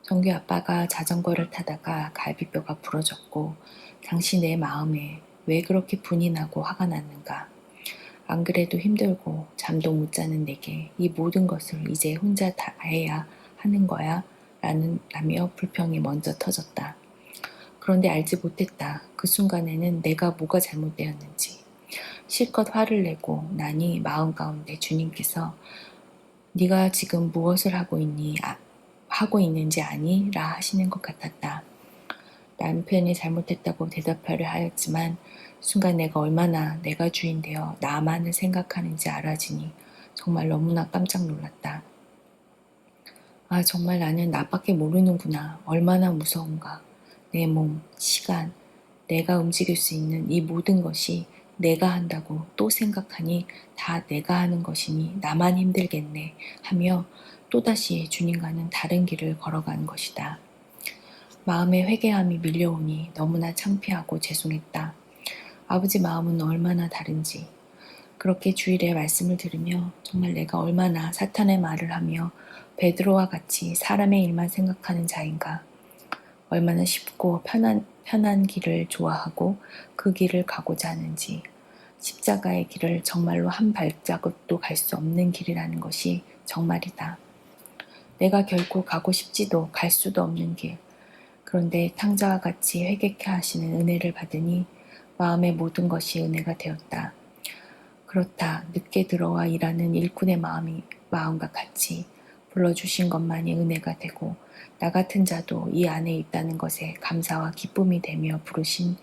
정규 아빠가 자전거를 타다가 갈비뼈가 부러졌고 당시 내 마음에 왜 그렇게 분이 나고 화가 났는가. 안 그래도 힘들고 잠도 못 자는 내게 이 모든 것을 이제 혼자 다 해야 하는 거야? 라며 불평이 먼저 터졌다. 그런데 알지 못했다. 그 순간에는 내가 뭐가 잘못되었는지. 실컷 화를 내고 나니 마음 가운데 주님께서 네가 지금 무엇을 하고 있는지 아니? 라 하시는 것 같았다. 남편이 잘못했다고 대답하려 하였지만 순간 내가 얼마나 내가 주인되어 나만을 생각하는지 알아지니 정말 너무나 깜짝 놀랐다. 아, 정말 나는 나밖에 모르는구나. 얼마나 무서운가. 내 몸, 시간, 내가 움직일 수 있는 이 모든 것이 내가 한다고 또 생각하니 다 내가 하는 것이니 나만 힘들겠네 하며 또다시 주님과는 다른 길을 걸어가는 것이다. 마음에 회개함이 밀려오니 너무나 창피하고 죄송했다. 아버지 마음은 얼마나 다른지. 그렇게 주일에 말씀을 들으며 정말 내가 얼마나 사탄의 말을 하며 베드로와 같이 사람의 일만 생각하는 자인가. 얼마나 쉽고 편한 길을 좋아하고 그 길을 가고자 하는지. 십자가의 길을 정말로 한 발자국도 갈 수 없는 길이라는 것이 정말이다. 내가 결코 가고 싶지도 갈 수도 없는 길. 그런데 탕자와 같이 회개케 하시는 은혜를 받으니 마음의 모든 것이 은혜가 되었다. 그렇다. 늦게 들어와 일하는 일꾼의 마음과 같이 불러주신 것만이 은혜가 되고 나 같은 자도 이 안에 있다는 것에 감사와 기쁨이 되며 부르신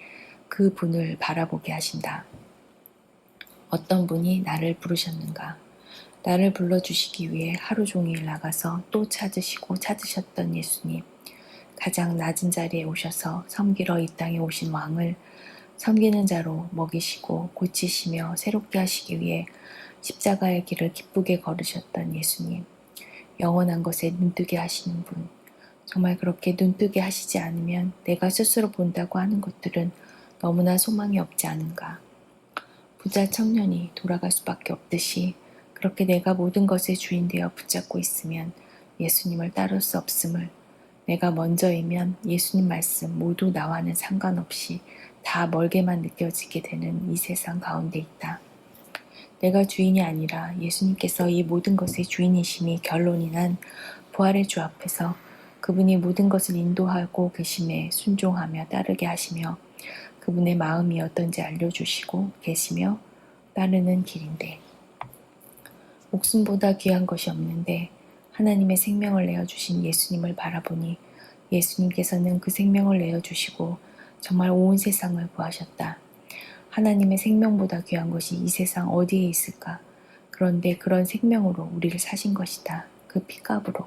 그 분을 바라보게 하신다. 어떤 분이 나를 부르셨는가? 나를 불러주시기 위해 하루 종일 나가서 또 찾으셨던 예수님. 가장 낮은 자리에 오셔서 섬기러 이 땅에 오신 왕을 섬기는 자로 먹이시고 고치시며 새롭게 하시기 위해 십자가의 길을 기쁘게 걸으셨던 예수님. 영원한 것에 눈뜨게 하시는 분. 정말 그렇게 눈뜨게 하시지 않으면 내가 스스로 본다고 하는 것들은 너무나 소망이 없지 않은가. 부자 청년이 돌아갈 수밖에 없듯이 그렇게 내가 모든 것의 주인 되어 붙잡고 있으면 예수님을 따를 수 없음을, 내가 먼저이면 예수님 말씀 모두 나와는 상관없이 다 멀게만 느껴지게 되는 이 세상 가운데 있다. 내가 주인이 아니라 예수님께서 이 모든 것의 주인이심이 결론이 난 부활의 주 앞에서 그분이 모든 것을 인도하고 계심에 순종하며 따르게 하시며 그분의 마음이 어떤지 알려주시고 계시며 따르는 길인데, 목숨보다 귀한 것이 없는데 하나님의 생명을 내어주신 예수님을 바라보니 예수님께서는 그 생명을 내어주시고 정말 온 세상을 구하셨다. 하나님의 생명보다 귀한 것이 이 세상 어디에 있을까? 그런데 그런 생명으로 우리를 사신 것이다. 그 피값으로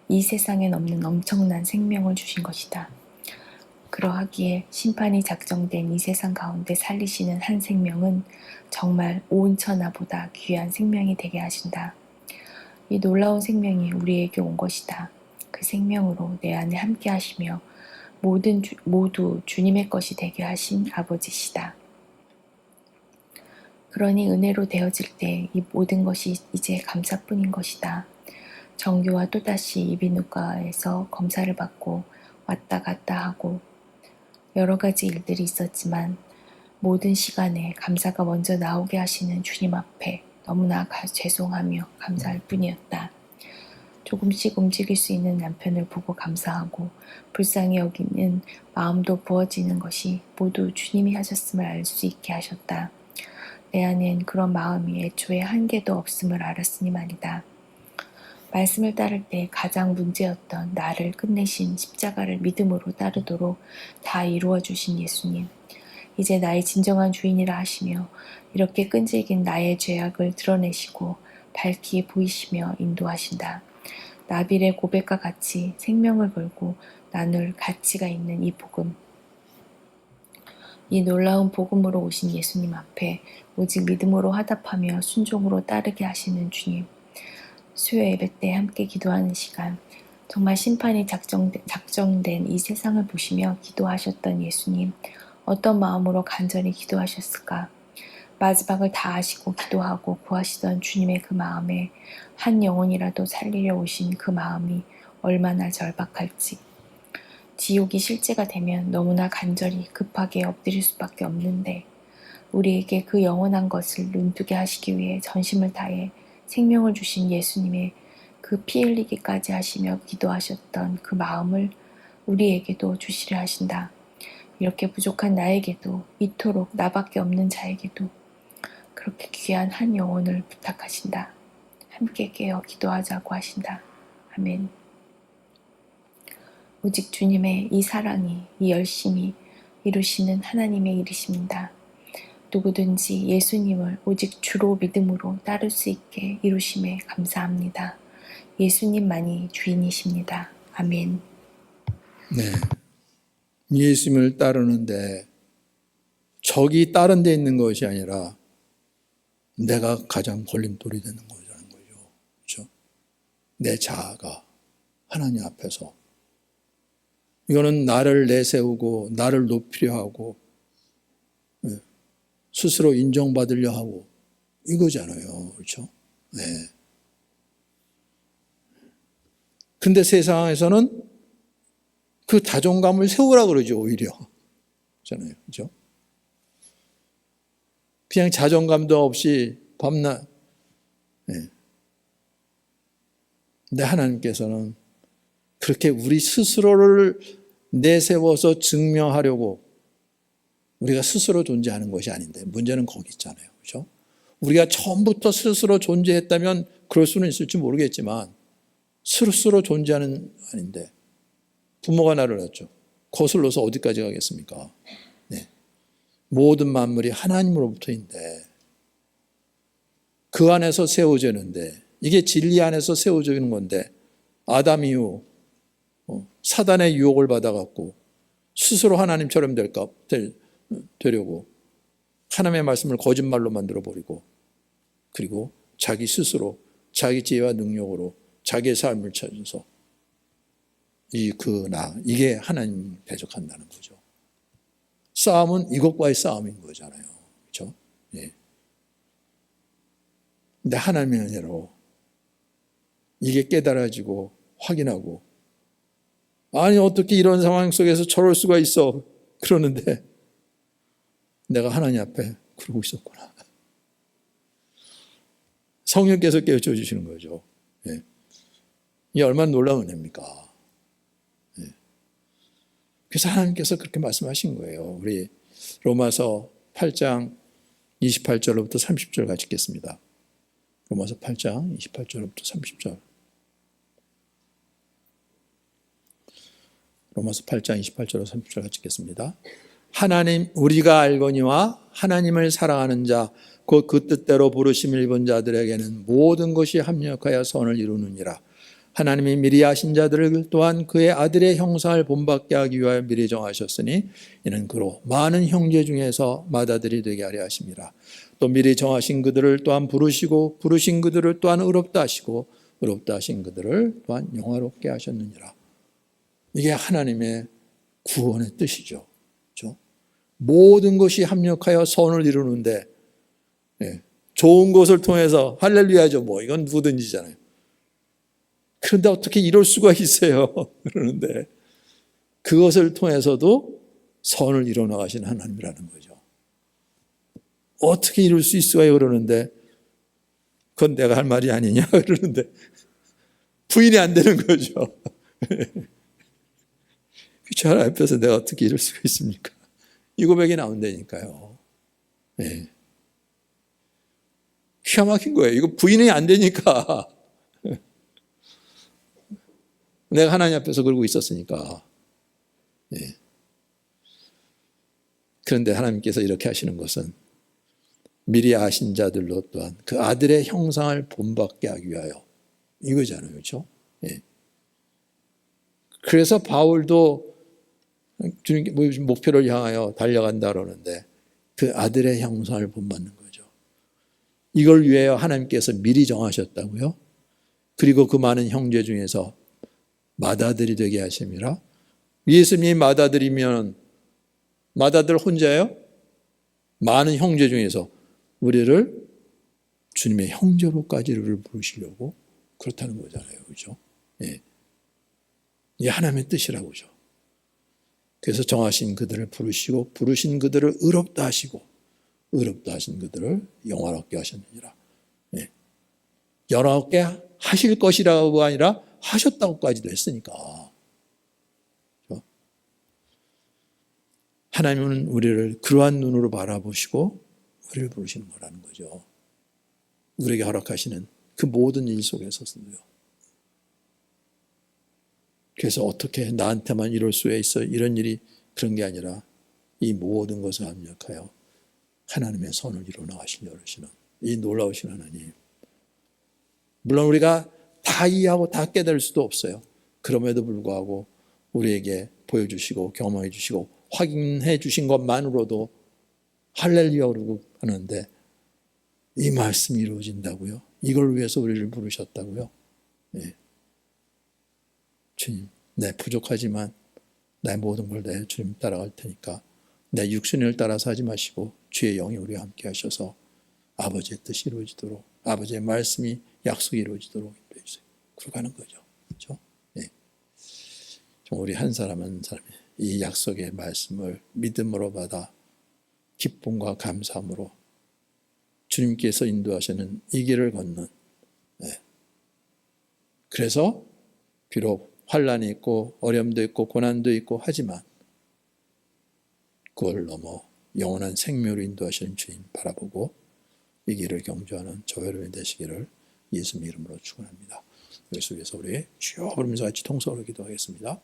이 세상엔 없는 엄청난 생명을 주신 것이다. 그러하기에 심판이 작정된 이 세상 가운데 살리시는 한 생명은 정말 온 천하보다 귀한 생명이 되게 하신다. 이 놀라운 생명이 우리에게 온 것이다. 그 생명으로 내 안에 함께 하시며 모두 주님의 것이 되게 하신 아버지시다. 그러니 은혜로 되어질 때 이 모든 것이 이제 감사뿐인 것이다. 정규와 또다시 이비인후과에서 검사를 받고 왔다 갔다 하고 여러 가지 일들이 있었지만 모든 시간에 감사가 먼저 나오게 하시는 주님 앞에 너무나 죄송하며 감사할 뿐이었다. 조금씩 움직일 수 있는 남편을 보고 감사하고 불쌍히 여기는 마음도 부어지는 것이 모두 주님이 하셨음을 알 수 있게 하셨다. 내 안엔 그런 마음이 애초에 한 개도 없음을 알았으니 말이다. 말씀을 따를 때 가장 문제였던 나를 끝내신 십자가를 믿음으로 따르도록 다 이루어 주신 예수님. 이제 나의 진정한 주인이라 하시며 이렇게 끈질긴 나의 죄악을 드러내시고 밝히 보이시며 인도하신다. 나빌의 고백과 같이 생명을 걸고 나눌 가치가 있는 이 복음. 이 놀라운 복음으로 오신 예수님 앞에 오직 믿음으로 화답하며 순종으로 따르게 하시는 주님. 수요 예배 때 함께 기도하는 시간, 정말 심판이 작정된 이 세상을 보시며 기도하셨던 예수님, 어떤 마음으로 간절히 기도하셨을까? 마지막을 다 아시고 기도하고 구하시던 주님의 그 마음에 한 영혼이라도 살리려 오신 그 마음이 얼마나 절박할지. 지옥이 실제가 되면 너무나 간절히 급하게 엎드릴 수밖에 없는데 우리에게 그 영원한 것을 눈뜨게 하시기 위해 전심을 다해 생명을 주신 예수님의 그 피 흘리기까지 하시며 기도하셨던 그 마음을 우리에게도 주시려 하신다. 이렇게 부족한 나에게도 이토록 나밖에 없는 자에게도 그렇게 귀한 한 영혼을 부탁하신다. 함께 깨어 기도하자고 하신다. 아멘. 오직 주님의 이 사랑이, 이 열심이 이루시는 하나님의 일이십니다. 누구든지 예수님을 오직 주로 믿음으로 따를 수 있게 이루심에 감사합니다. 예수님만이 주인이십니다. 아멘. 네. 예수님을 따르는데 적이 다른 데 있는 것이 아니라 내가 가장 걸림돌이 되는 거라는 거죠. 그렇죠? 내 자아가 하나님 앞에서 이거는 나를 내세우고 나를 높이려 하고 스스로 인정받으려 하고 이거잖아요. 그렇죠? 네. 근데 세상에서는 그 자존감을 세우라 그러죠, 오히려. 그렇잖아요. 그렇죠? 그냥 자존감도 없이 밤낮. 네. 근데 하나님께서는 그렇게 우리 스스로를 내세워서 증명하려고 우리가 스스로 존재하는 것이 아닌데 문제는 거기 있잖아요. 그렇죠? 우리가 처음부터 스스로 존재했다면 그럴 수는 있을지 모르겠지만 스스로 존재하는 아닌데 부모가 나를 낳았죠. 거슬러서 어디까지 가겠습니까? 네. 모든 만물이 하나님으로부터인데 그 안에서 세워지는데 이게 진리 안에서 세워지는 건데 아담 이후 사단의 유혹을 받아갖고 스스로 하나님처럼 되려고 하나님의 말씀을 거짓말로 만들어버리고 그리고 자기 스스로 자기 지혜와 능력으로 자기의 삶을 찾아서 이게 하나님 대적한다는 거죠. 싸움은 이것과의 싸움인 거잖아요. 그렇죠? 예. 근데 하나님의 은혜로 이게 깨달아지고 확인하고 아니 어떻게 이런 상황 속에서 저럴 수가 있어 그러는데 내가 하나님 앞에 그러고 있었구나. 성령께서 깨우쳐 주시는 거죠. 예. 이게 얼마나 놀라운 은혜입니까? 예. 그래서 하나님께서 그렇게 말씀하신 거예요. 우리 로마서 8장 28절로부터 30절 같이 읽겠습니다. 로마서 8장 28절로부터 30절. 로마서 8장 28절로 30절 같이 읽겠습니다. 하나님 우리가 알거니와 하나님을 사랑하는 자 곧 그 뜻대로 부르심을 입은 자들에게는 모든 것이 합력하여 선을 이루느니라. 하나님이 미리 아신 자들을 또한 그의 아들의 형상을 본받게 하기 위하여 미리 정하셨으니 이는 그로 많은 형제 중에서 맏아들이 되게 하려 하심이라. 또 미리 정하신 그들을 또한 부르시고 부르신 그들을 또한 의롭다 하시고 의롭다 하신 그들을 또한 영화롭게 하셨느니라. 이게 하나님의 구원의 뜻이죠. 그렇죠? 모든 것이 합력하여 선을 이루는데 좋은 것을 통해서 할렐루야죠. 뭐 이건 누구든지잖아요. 그런데 어떻게 이럴 수가 있어요? 그러는데 그것을 통해서도 선을 이뤄 나가신 하나님이라는 거죠. 어떻게 이룰 수 있어요? 그러는데 그건 내가 할 말이 아니냐? 그러는데 부인이 안 되는 거죠. 저 하나님 앞에서 내가 어떻게 이룰 수가 있습니까? 이 고백이 나온다니까요. 네. 기가 막힌 거예요. 이거 부인이 안 되니까. 내가 하나님 앞에서 그러고 있었으니까. 네. 그런데 하나님께서 이렇게 하시는 것은 미리 아신 자들로 또한 그 아들의 형상을 본받게 하기 위하여 이거잖아요. 그렇죠? 네. 그래서 바울도 주님 목표를 향하여 달려간다 그러는데 그 아들의 형상을 본받는 거죠. 이걸 위하여 하나님께서 미리 정하셨다고요. 그리고 그 많은 형제 중에서 맏아들이 되게 하심이라. 예수님이 맏아들이면 맏아들 혼자예요? 많은 형제 중에서 우리를 주님의 형제로까지를 부르시려고 그렇다는 거잖아요. 그렇죠? 예. 이게 하나님의 뜻이라고죠. 그래서 정하신 그들을 부르시고 부르신 그들을 의롭다 하시고 의롭다 하신 그들을 영화롭게 하셨느니라. 예. 영화롭게 하실 것이라고 아니라 하셨다고까지도 했으니까. 그렇죠? 하나님은 우리를 그러한 눈으로 바라보시고 우리를 부르시는 거라는 거죠. 우리에게 허락하시는 그 모든 일 속에서도요. 그래서 어떻게 나한테만 이럴 수 있어 이런 일이 그런 게 아니라 이 모든 것을 합력하여 하나님의 선을 이루어 나가시려 하시는 이 놀라우신 하나님. 물론 우리가 다 이해하고 다 깨달을 수도 없어요. 그럼에도 불구하고 우리에게 보여주시고 경험해 주시고 확인해 주신 것만으로도 할렐루야 그러고 하는데 이 말씀이 이루어진다고요? 이걸 위해서 우리를 부르셨다고요? 네. 주님, 내 부족하지만 내 모든 걸 내 주님 따라갈 테니까 내 육신을 따라서 하지 마시고 주의 영이 우리와 함께 하셔서 아버지의 뜻이 이루어지도록 아버지의 말씀이 약속이 이루어지도록 인도해 주세요. 그러고 가는 거죠. 그렇죠? 네. 우리 한 사람 한 사람이 이 약속의 말씀을 믿음으로 받아 기쁨과 감사함으로 주님께서 인도하시는 이 길을 걷는 네. 그래서 비록 환난이 있고 어려움도 있고 고난도 있고 하지만 그걸 넘어 영원한 생명으로 인도하시는 주님 바라보고 이 길을 경주하는 저와 여러분이 되시기를 예수님 이름으로 축원합니다. 예수 위해서 우리 주여 부르면서 같이 통성으로 기도하겠습니다.